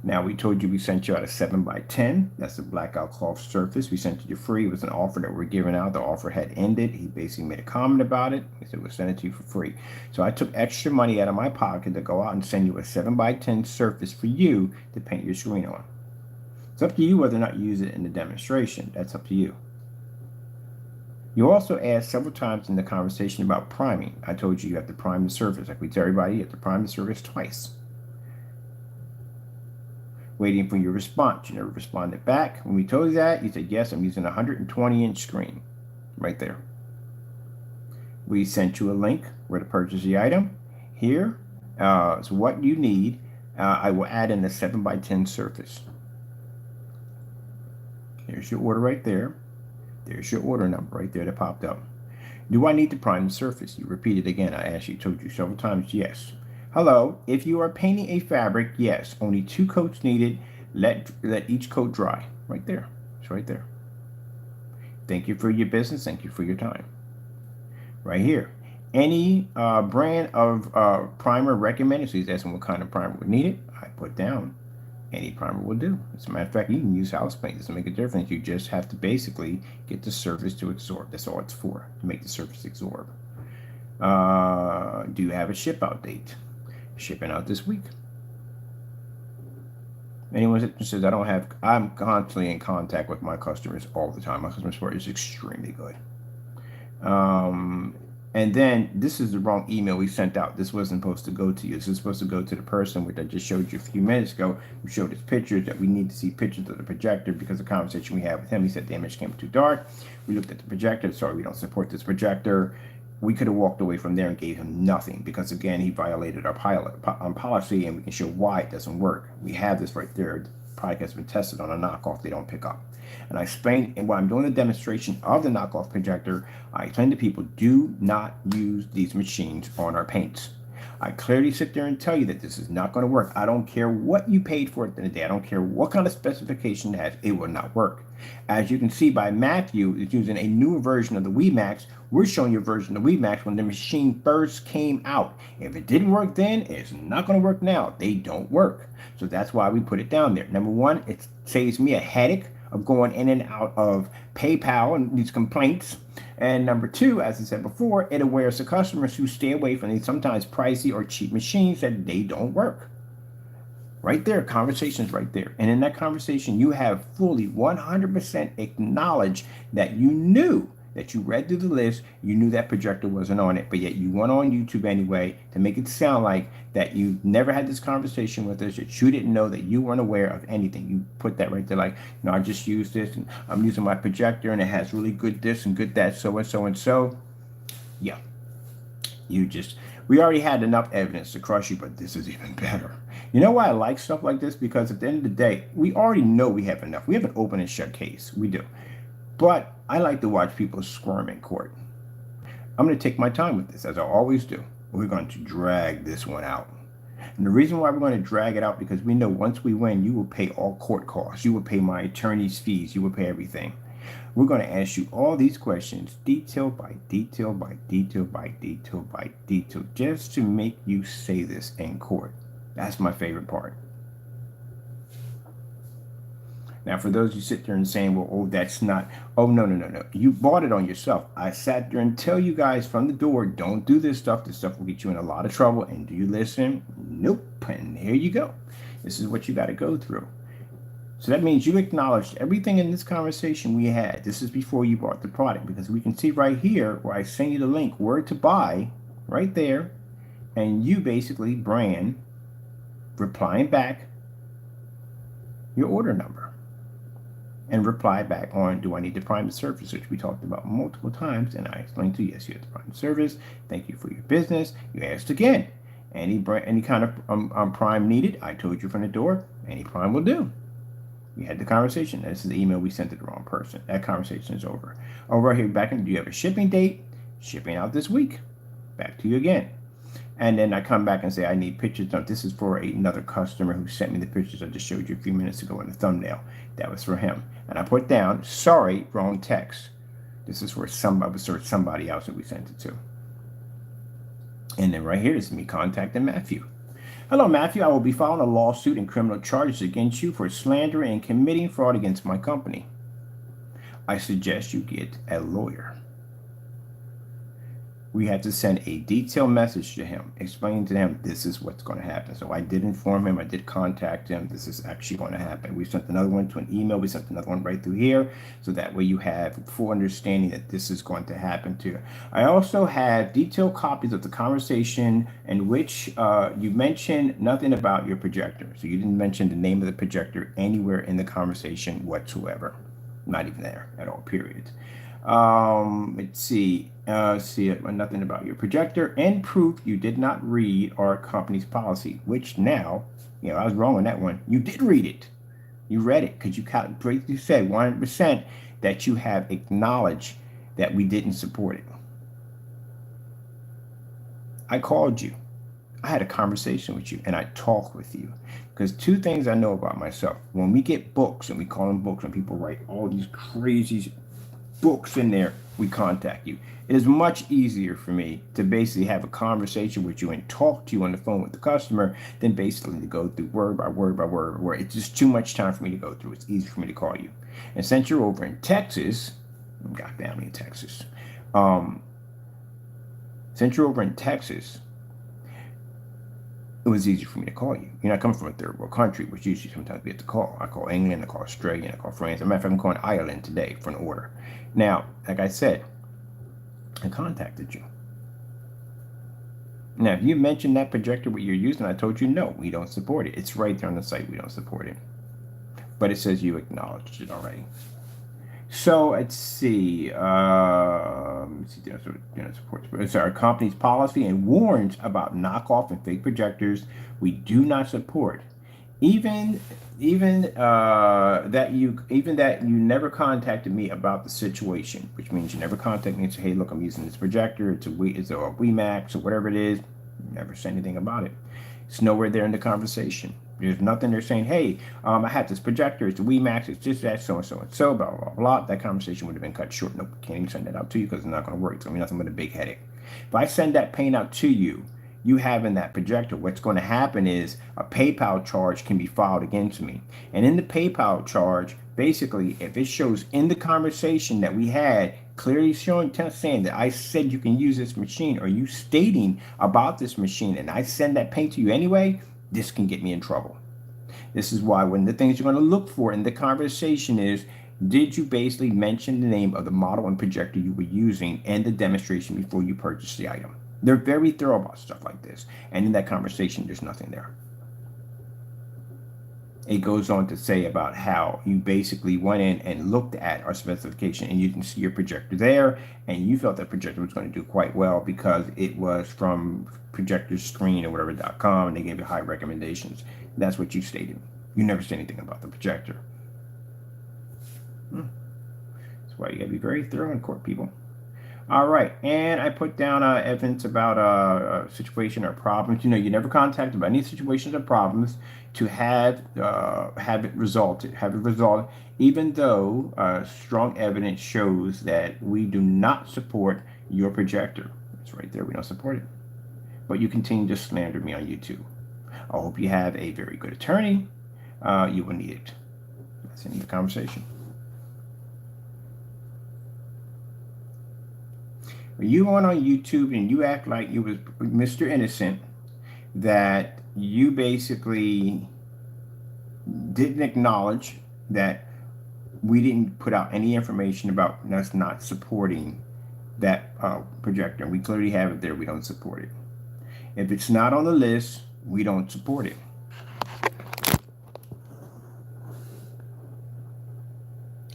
Now, we told you we sent you out a 7x10. That's a blackout cloth surface. We sent it to you free. It was an offer that we're giving out. The offer had ended. He basically made a comment about it. He said, we'll send it to you for free. So I took extra money out of my pocket to go out and send you a 7x10 surface for you to paint your screen on. It's up to you whether or not you use it in the demonstration. That's up to you. You also asked several times in the conversation about priming. I told you have to prime the surface. Like we tell everybody, you have to prime the surface twice. Waiting for your response. You never responded back. When we told you that, you said, yes, I'm using a 120-inch screen. Right there. We sent you a link where to purchase the item. Here is what you need. I will add in the 7x10 surface. There's your order right there. There's your order number right there that popped up. Do I need to prime the surface? You repeated again. I asked you, told you several times, yes. Hello, if you are painting a fabric, yes, only 2 coats needed. Let each coat dry. Right there. It's right there. Thank you for your business. Thank you for your time. Right here. Any brand of primer recommended. So he's asking what kind of primer would need it. I put down any primer will do. As a matter of fact, you can use house paint. It doesn't make a difference. You just have to basically get the surface to absorb. That's all it's for, to make the surface absorb. Do you have a ship out date? Shipping out this week. Anyone that says I'm constantly in contact with my customers all the time. My customer support is extremely good. And then this is the wrong email we sent out. This wasn't supposed to go to you. This is supposed to go to the person, which I just showed you a few minutes ago. We showed us pictures that we need to see pictures of the projector because the conversation we had with him, he said the image came too dark. We looked at the projector. Sorry, we don't support this projector. We could have walked away from there and gave him nothing because, again, he violated our policy, and we can show why it doesn't work. We have this right there. The product has been tested on a knockoff. They don't pick up. And I explained, and while I'm doing the demonstration of the knockoff projector, I explain to people, do not use these machines on our paints. I clearly sit there and tell you that this is not going to work. I don't care what you paid for it in the day. I don't care what kind of specification it has. It will not work. As you can see by Matthew, is using a newer version of the WeMax. We're showing you a version of the WeMax when the machine first came out. If it didn't work then, it's not going to work now. They don't work. So that's why we put it down there. Number one, it saves me a headache of going in and out of PayPal and these complaints. And number two, as I said before, it awares the customers who stay away from these sometimes pricey or cheap machines that they don't work. Right there, conversation's right there. And in that conversation, you have fully 100% acknowledged that you knew, that you read through the list, you knew that projector wasn't on it, but yet you went on YouTube anyway to make it sound like that you never had this conversation with us, that you didn't know, that you weren't aware of anything. You put that right there like, you know, I just used this and I'm using my projector and it has really good this and good that, so and so and so. Yeah, we already had enough evidence to crush you, but this is even better. You know why I like stuff like this? Because at the end of the day, we already know we have enough. We have an open and shut case. We do. But I like to watch people squirm in court. I'm going to take my time with this, as I always do. We're going to drag this one out. And the reason why we're going to drag it out, because we know once we win, you will pay all court costs. You will pay my attorney's fees. You will pay everything. We're going to ask you all these questions, detail by detail by detail by detail by detail, just to make you say this in court. That's my favorite part. Now, for those who sit there and saying, well, oh, that's not, oh, no. You bought it on yourself. I sat there and tell you guys from the door, don't do this stuff. This stuff will get you in a lot of trouble. And do you listen? Nope. And here you go. This is what you got to go through. So that means you acknowledged everything in this conversation we had. This is before you bought the product, because we can see right here where I send you the link, where to buy, right there. And you basically replying back your order number and reply back on, do I need to prime the surface, which we talked about multiple times. And I explained to you, yes, you have to prime the surface. Thank you for your business. You asked again, any kind of prime needed. I told you from the door, any prime will do. We had the conversation. This is the email we sent to the wrong person. That conversation is over. Over here, back in, do you have a shipping date? Shipping out this week. back to you again. And then I come back and say, I need pictures. Now, this is for another customer who sent me the pictures I just showed you a few minutes ago in the thumbnail. That was for him. And I put down, sorry, wrong text. This is for somebody else that we sent it to. And then right here is me contacting Matthew. Hello, Matthew. I will be filing a lawsuit and criminal charges against you for slander and committing fraud against my company. I suggest you get a lawyer. We had to send a detailed message to him, explaining to him this is what's going to happen. So I did inform him, I did contact him, this is actually going to happen. We sent another one to an email, we sent another one right through here, so that way you have full understanding that this is going to happen to you. I also have detailed copies of the conversation in which you mentioned nothing about your projector. So you didn't mention the name of the projector anywhere in the conversation whatsoever. Not even there at all, period. Let's see. Nothing about your projector, and proof you did not read our company's policy, which now, I was wrong on that one. You did read it. You read it because you said 100% that you have acknowledged that we didn't support it. I called you. I had a conversation with you and I talked with you, because two things I know about myself. When we get books, and we call them books, when people write all these crazy books in there, we contact you. It is much easier for me to basically have a conversation with you and talk to you on the phone with the customer than basically to go through word by word by word by word. It's just too much time for me to go through. It's easy for me to call you. And since you're over in Texas, I've got family in Texas. Since you're over in Texas, it was easy for me to call you. You're not coming from a third world country, which usually sometimes we have to call. I call England, I call Australia, I call France. As a matter of fact, I'm calling Ireland today for an order. Now, like I said, I contacted you. Now, if you mentioned that projector what you're using, I told you no, we don't support it. It's right there on the site, we don't support it. But it says you acknowledged it already. So let's see. It's our company's policy and warns about knockoff and fake projectors. We do not support. Even that you never contacted me about the situation, which means you never contacted me and said, hey, look, I'm using this projector. It's a WeMax or whatever it is. You never said anything about it. It's nowhere there in the conversation. There's nothing there saying, hey, I have this projector, it's a WeMax, it's just that, so and so and so, blah, blah, blah. That conversation would have been cut short. Nope, can't even send that out to you because it's not going to work. It's going to be nothing but a big headache. If I send that paint out to you, you having that projector, what's going to happen is a PayPal charge can be filed against me. And in the PayPal charge, basically, if it shows in the conversation that we had, clearly saying that I said you can use this machine, or you stating about this machine, and I send that paint to you anyway, this can get me in trouble. This is why one of the things you're going to look for in the conversation is, did you basically mention the name of the model and projector you were using and the demonstration before you purchased the item? They're very thorough about stuff like this. And in that conversation, there's nothing there. It goes on to say about how you basically went in and looked at our specification and you can see your projector there, and you felt that projector was going to do quite well because it was from projectorscreen or whatever.com, and they gave you high recommendations. That's what you stated. You never said anything about the projector. That's why you got to be very thorough in court, people. All right, and I put down evidence about a situation or problems. You never contacted about any situations or problems to have it resulted, even though strong evidence shows that we do not support your projector. It's right there, we don't support it. But you continue to slander me on YouTube. I hope you have a very good attorney. You will need it. That's the end of the conversation. You went on YouTube and you act like you was Mr. Innocent, that you basically didn't acknowledge that we didn't put out any information about us not supporting that projector. We clearly have it there. We don't support it. If it's not on the list, we don't support it.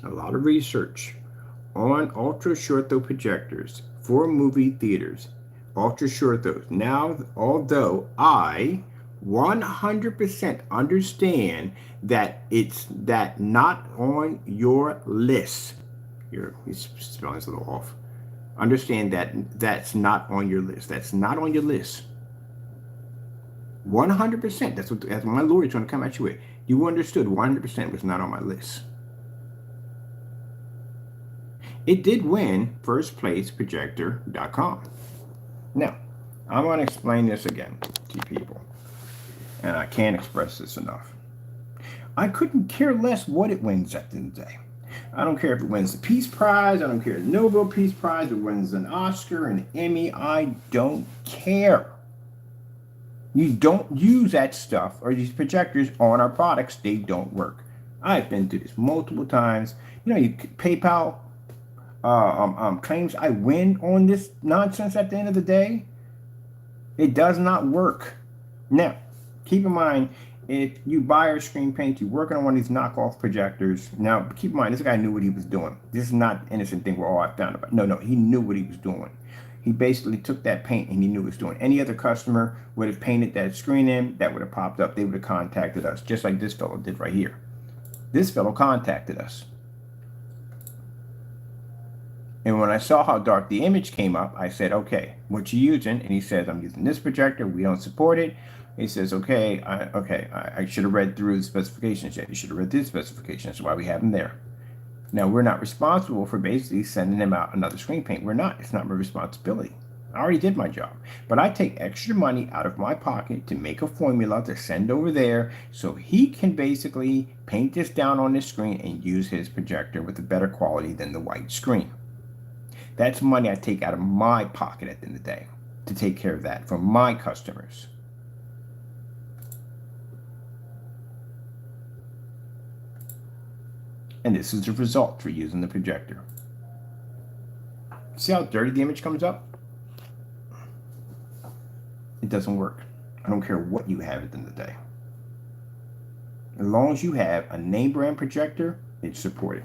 A lot of research on ultra short throw projectors for movie theaters, ultra short throws. Now, although I 100% understand that it's not on your list, your spelling's a little off. understand that that's not on your list. That's not on your list. 100%. That's what my lawyer's going to come at you with. You understood 100% was not on my list. It did win first place projector.com. Now, I'm going to explain this again to people, and I can't express this enough. I couldn't care less what it wins at the end of the day. I don't care if it wins the Peace Prize. I don't care if the Nobel Peace Prize. It wins an Oscar, an Emmy. I don't care. You don't use that stuff or these projectors on our products. They don't work. I've been through this multiple times. You know, PayPal claims I win on this nonsense at the end of the day. It does not work. Now, keep in mind, if you buy our screen paint, you're working on one of these knockoff projectors. Now, keep in mind, this guy knew what he was doing. This is not an innocent thing where all I found about. No, he knew what he was doing. He basically took that paint and he knew what he was doing. Any other customer would have painted that screen in, that would have popped up. They would have contacted us, just like this fellow did right here. This fellow contacted us. And when I saw how dark the image came up, I said, okay, what you using? And he says, I'm using this projector. We don't support it. He says, okay, I should have read through the specifications yet. You should have read through the specifications. That's why we have them there. Now, we're not responsible for basically sending them out another screen paint. We're not. It's not my responsibility. I already did my job. But I take extra money out of my pocket to make a formula to send over there so he can basically paint this down on this screen and use his projector with a better quality than the white screen. That's money I take out of my pocket at the end of the day to take care of that for my customers. And this is the result for using the projector. See how dirty the image comes up? It doesn't work. I don't care what you have at the end of the day. As long as you have a name brand projector, it's supported.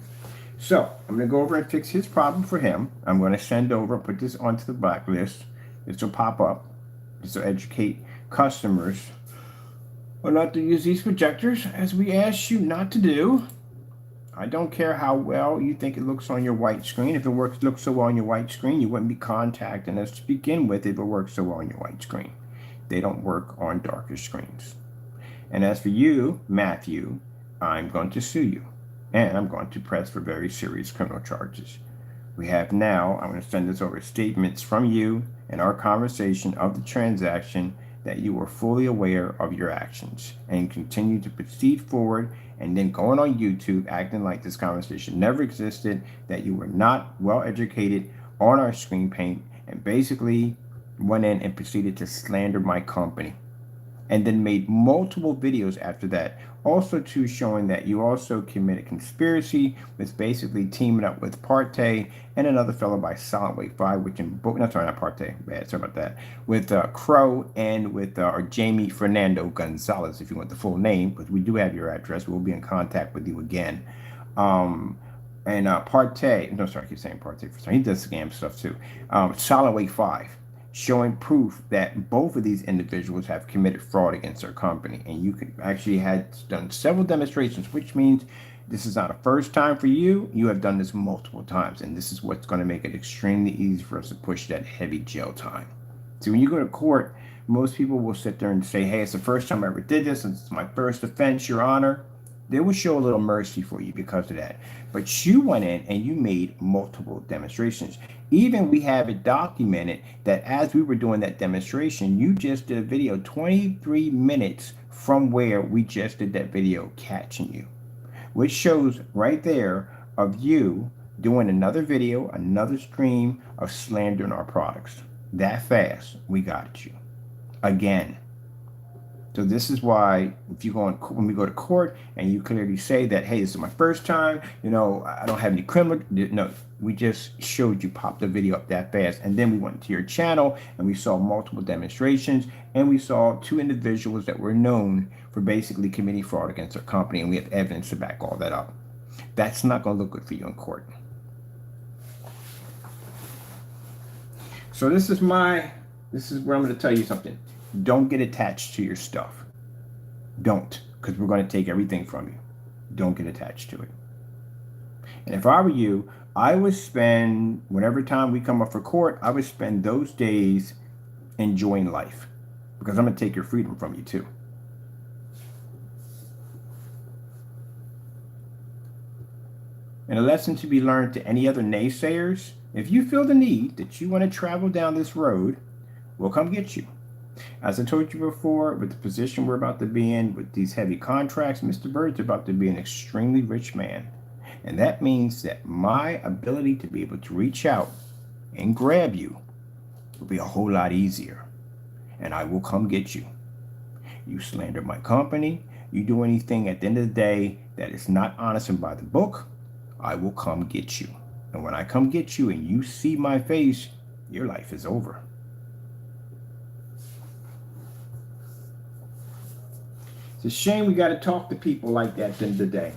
So I'm going to go over and fix his problem for him. I'm going to send over, put this onto the blacklist. This will pop up. This will educate customers on not to use these projectors as we asked you not to do. I don't care how well you think it looks on your white screen. If it looks so well on your white screen, you wouldn't be contacting us to begin with if it works so well on your white screen. They don't work on darker screens. And as for you, Matthew, I'm going to sue you. And I'm going to press for very serious criminal charges. We have now, I'm going to send this over, statements from you and our conversation of the transaction that you were fully aware of your actions and continue to proceed forward, and then going on YouTube acting like this conversation never existed, that you were not well educated on our screen paint, and basically went in and proceeded to slander my company. And then made multiple videos after that, also too showing that you also committed conspiracy with basically teaming up with Partey and another fellow by Silent Wave 5, which in book, not Partey, bad, sorry about that, with Crow and with Jamie Fernando Gonzalez, if you want the full name, because we do have your address. We'll be in contact with you again. And Partey, no, sorry, I keep saying Partey for some, he does scam stuff too. Silent Wave 5. Showing proof that both of these individuals have committed fraud against our company. And you could actually had done several demonstrations, which means this is not a first time for you. You have done this multiple times. And this is what's going to make it extremely easy for us to push that heavy jail time. So when you go to court, most people will sit there and say, hey, it's the first time I ever did this. It's my first offense, Your Honor. They will show a little mercy for you because of that. But you went in and you made multiple demonstrations. Even we have it documented that as we were doing that demonstration, you just did a video 23 minutes from where we just did that video catching you, which shows right there of you doing another video, another stream of slandering our products. That fast, we got you again. So this is why if you go on, when we go to court and you clearly say that, hey, this is my first time, you know, I don't have any criminal, no, we just showed you pop the video up that fast. And then we went to your channel and we saw multiple demonstrations and we saw two individuals that were known for basically committing fraud against our company, and we have evidence to back all that up. That's not going to look good for you in court. So this is where I'm going to tell you something. Don't get attached to your stuff. Don't, because we're going to take everything from you. Don't get attached to it. And if I were you, I would spend, whenever time we come up for court, I would spend those days enjoying life, because I'm going to take your freedom from you too. And a lesson to be learned to any other naysayers: if you feel the need that you want to travel down this road, we'll come get you. As I told you before, with the position we're about to be in, with these heavy contracts, Mr. Bird's about to be an extremely rich man. And that means that my ability to be able to reach out and grab you will be a whole lot easier. And I will come get you. You slander my company, you do anything at the end of the day that is not honest and by the book, I will come get you. And when I come get you and you see my face, your life is over. It's a shame we got to talk to people like that at the end of the day.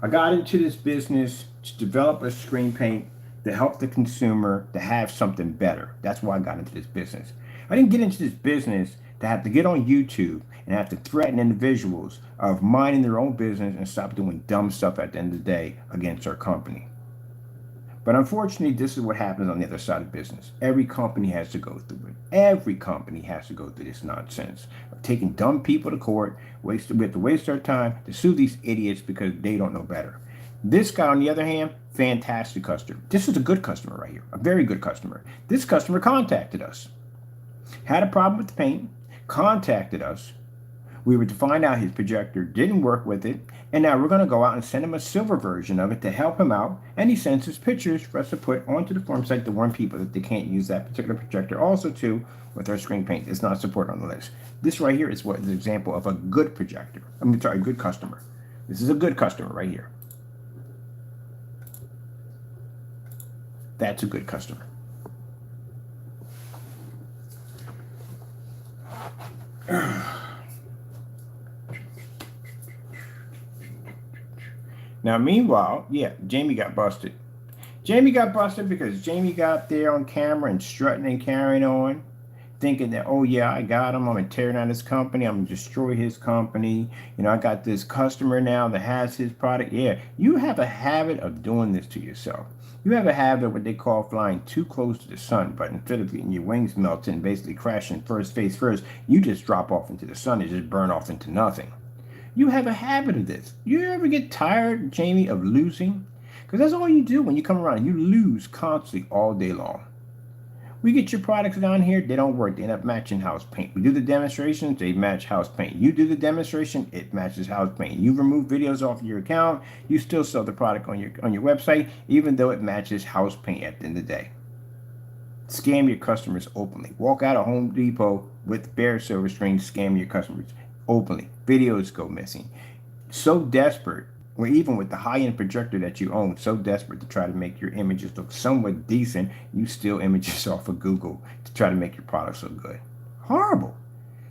I got into this business to develop a screen paint to help the consumer to have something better. That's why I got into this business. I didn't get into this business to have to get on YouTube and have to threaten individuals of minding their own business and stop doing dumb stuff at the end of the day against our company. But unfortunately, this is what happens on the other side of business. Every company has to go through it. Every company has to go through this nonsense of taking dumb people to court. We have to waste our time to sue these idiots because they don't know better. This guy, on the other hand, fantastic customer. This is a good customer right here, a very good customer. This customer contacted us, had a problem with the paint, contacted us. We were to find out his projector didn't work with it, and now we're going to go out and send him a silver version of it to help him out, and he sends his pictures for us to put onto the forum site to warn people that they can't use that particular projector. Also, too, with our screen paint, it's not supported on the list. This right here is what is an example of a good projector. I'm sorry, good customer. This is a good customer right here. That's a good customer. Now, meanwhile, yeah, Jamie got busted. Jamie got busted because Jamie got there on camera and strutting and carrying on, thinking that, oh yeah, I got him. I'm going to tear down his company. I'm going to destroy his company. You know, I got this customer now that has his product. Yeah, you have a habit of doing this to yourself. You have a habit of what they call flying too close to the sun, but instead of getting your wings melted and basically crashing face first, you just drop off into the sun and just burn off into nothing. You have a habit of this. You ever get tired, Jamie, of losing? Because that's all you do when you come around. You lose constantly all day long. We get your products down here, they don't work. They end up matching house paint. We do the demonstrations, they match house paint. You do the demonstration, it matches house paint. You remove videos off your account, you still sell the product on your website, even though it matches house paint at the end of the day. Scam your customers openly. Walk out of Home Depot with bare silver strings, scam your customers openly. Videos go missing. So desperate, or even with the high-end projector that you own, so desperate to try to make your images look somewhat decent, you steal images off of Google to try to make your product look good. Horrible.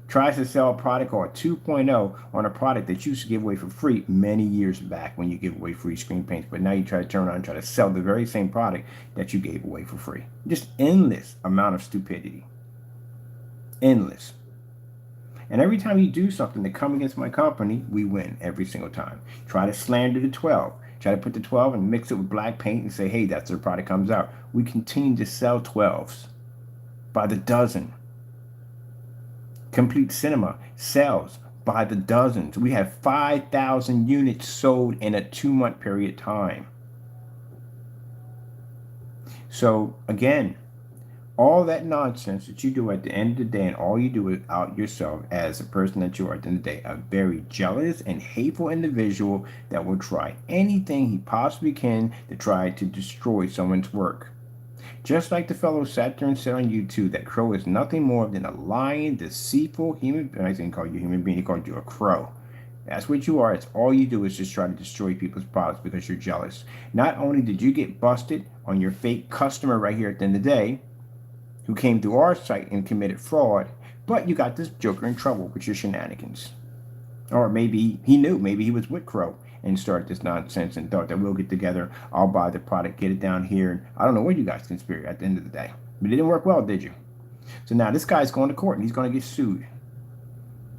Tries to sell a product or a 2.0 on a product that you used to give away for free many years back when you give away free screen paints, but now you try to turn around and try to sell the very same product that you gave away for free. Just endless amount of stupidity. Endless. And every time you do something to come against my company, we win every single time. Try to slander the 12. Try to put the 12 and mix it with black paint and say, hey, that's their product comes out. We continue to sell 12s by the dozen. Complete Cinema sells by the dozens. We have 5,000 units sold in a 2-month period of time. So again, all that nonsense that you do at the end of the day, and all you do is out yourself as a person that you are at the end of the day, a very jealous and hateful individual that will try anything he possibly can to try to destroy someone's work. Just like the fellow sat there and said on YouTube that crow is nothing more than a lying, deceitful human. I didn't call you a human being, he called you a crow. That's what you are. It's all you do is just try to destroy people's products because you're jealous. Not only did you get busted on your fake customer right here at the end of the day, who came through our site and committed fraud, but you got this joker in trouble with your shenanigans. Or maybe he knew, maybe he was with Crow and started this nonsense and thought that we'll get together, I'll buy the product, get it down here. And I don't know what you guys conspired at the end of the day, but it didn't work well, did you? So now this guy's going to court and he's going to get sued.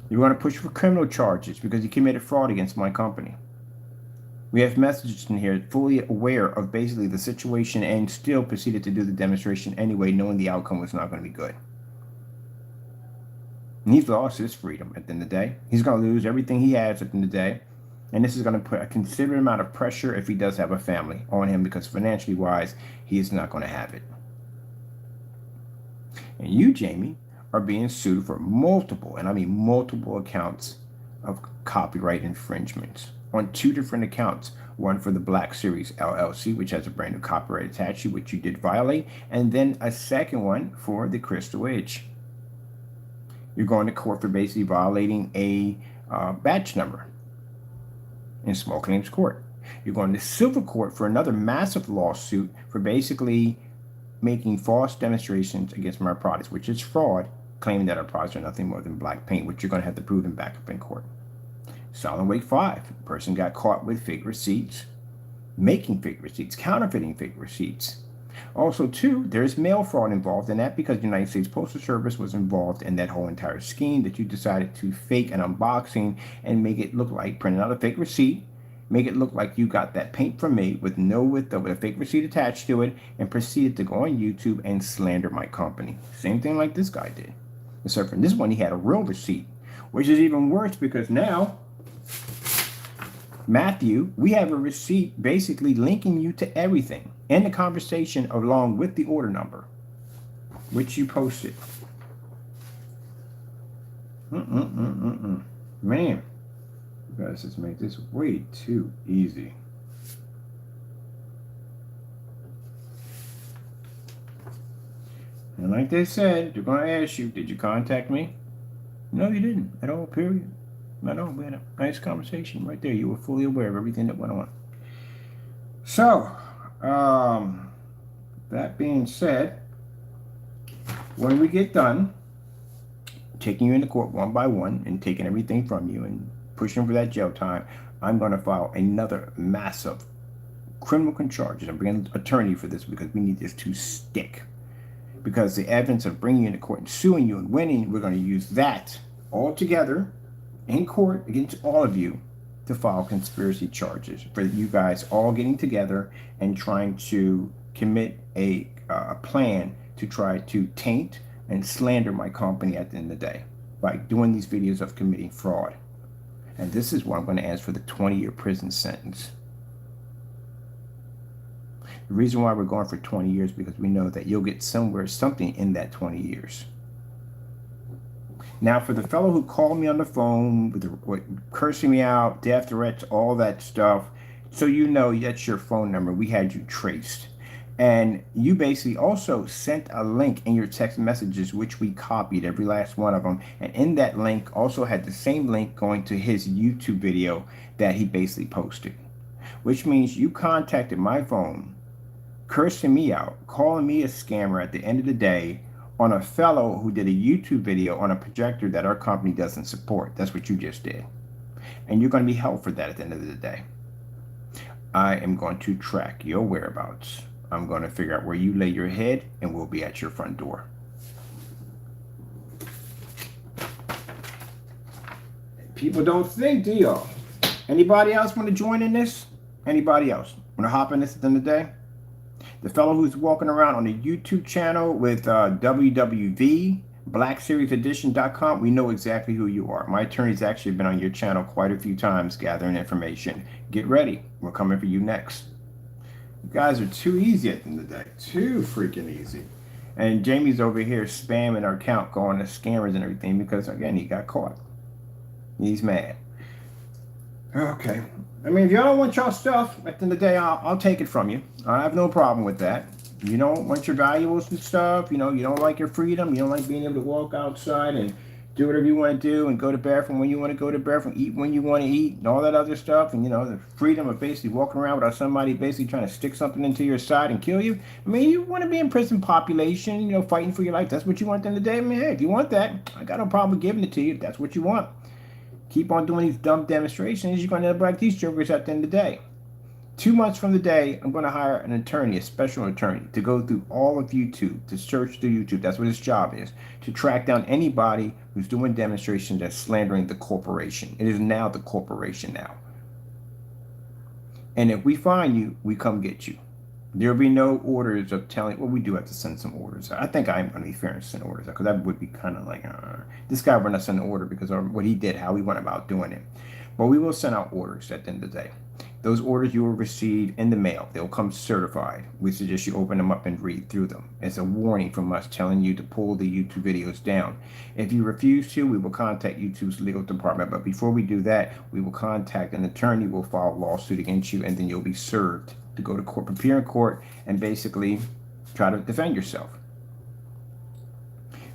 You're going to push for criminal charges because he committed fraud against my company. We have messages in here fully aware of basically the situation and still proceeded to do the demonstration anyway, knowing the outcome was not going to be good. And he's lost his freedom at the end of the day. He's going to lose everything he has at the end of the day. And this is going to put a considerable amount of pressure, if he does have a family, on him, because financially wise, he is not going to have it. And you, Jamie, are being sued for multiple, and I mean multiple accounts of copyright infringements on 2 different accounts. One for the Black Series LLC, which has a brand new copyright attached to, which you did violate, and then a second one for the Crystal Edge. You're going to court for basically violating a batch number in small claims court. You're going to civil court for another massive lawsuit for basically making false demonstrations against my products, which is fraud, claiming that our products are nothing more than black paint, which you're going to have to prove and back up in court. Solid Wake 5, person got caught with fake receipts, making fake receipts, counterfeiting fake receipts. Also, 2, there's mail fraud involved in that, because the United States Postal Service was involved in that whole entire scheme that you decided to fake an unboxing and make it look like printing out a fake receipt, make it look like you got that paint from me with with a fake receipt attached to it, and proceeded to go on YouTube and slander my company. Same thing like this guy did. Except for this one, he had a real receipt, which is even worse, because now, Matthew, we have a receipt basically linking you to everything in the conversation along with the order number, which you posted. Man, you guys just made this way too easy. And like they said, they're going to ask you, did you contact me? No, you didn't at all, period. Not all. We had a nice conversation right there. You were fully aware of everything that went on. So, that being said, when we get done taking you into court one by one and taking everything from you and pushing for that jail time, I'm going to file another massive criminal charges. I'm bringing an attorney for this because we need this to stick. Because the evidence of bringing you into court and suing you and winning, we're going to use that all together in court against all of you to file conspiracy charges for you guys all getting together and trying to commit a plan to try to taint and slander my company at the end of the day by doing these videos of committing fraud. And this is why I'm going to ask for the 20-year prison sentence. The reason why we're going for 20 years because we know that you'll get something in that 20 years. Now, for the fellow who called me on the phone with cursing me out, death threats, all that stuff, so you know that's your phone number. We had you traced. And you basically also sent a link in your text messages, which we copied every last one of them. And in that link also had the same link going to his YouTube video that he basically posted, which means you contacted my phone, cursing me out, calling me a scammer at the end of the day on a fellow who did a YouTube video on a projector that our company doesn't support. That's what you just did. And you're going to be held for that at the end of the day. I am going to track your whereabouts. I'm going to figure out where you lay your head, and we'll be at your front door. People don't think, do y'all? Anybody else want to join in this? Anybody else want to hop in this at the end of the day? The fellow who's walking around on the YouTube channel with www, blackseriesedition.com, we know exactly who you are. My attorney's actually been on your channel quite a few times gathering information. Get ready. We're coming for you next. You guys are too easy at the end of the day. Too freaking easy. And Jamie's over here spamming our account, going to scammers and everything because, again, he got caught. He's mad. Okay. I mean, if y'all don't want y'all stuff, at the end of the day, I'll take it from you. I have no problem with that. You don't want your valuables and stuff. You know, you don't like your freedom. You don't like being able to walk outside and do whatever you want to do and go to bathroom when you want to go to bathroom, eat when you want to eat, and all that other stuff. And, you know, the freedom of basically walking around without somebody basically trying to stick something into your side and kill you. I mean, you want to be in prison population, you know, fighting for your life. That's what you want at the end of the day. I mean, hey, if you want that, I got no problem giving it to you if that's what you want. Keep on doing these dumb demonstrations, you're going to end up like these jokers at the end of the day. 2 months from the day, I'm going to hire an attorney, a special attorney, to go through all of YouTube, to search through YouTube. That's what his job is, to track down anybody who's doing demonstrations that's slandering the corporation. It is now the corporation now. And if we find you, we come get you. There'll be no orders of telling. Well, we do have to send some orders. I think I'm going to be fair and send orders because that would be kind of like this guy. We're not sending an order because of what he did, how he went about doing it. But we will send out orders at the end of the day. Those orders you will receive in the mail. They'll come certified. We suggest you open them up and read through them. It's a warning from us telling you to pull the YouTube videos down. If you refuse to, we will contact YouTube's legal department. But before we do that, we will contact an attorney. We'll file a lawsuit against you, and then you'll be served to go to court, appear in court, and basically try to defend yourself.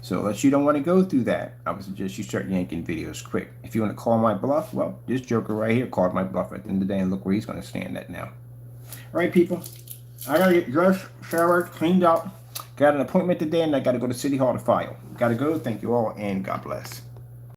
So unless you don't want to go through that, I would suggest you start yanking videos quick. If you want to call my bluff, well, this joker right here called my bluff at the end of the day, and look where he's going to stand at now. All right, people. I got to get dressed, showered, cleaned up. Got an appointment today, and I got to go to City Hall to file. Got to go. Thank you all, and God bless.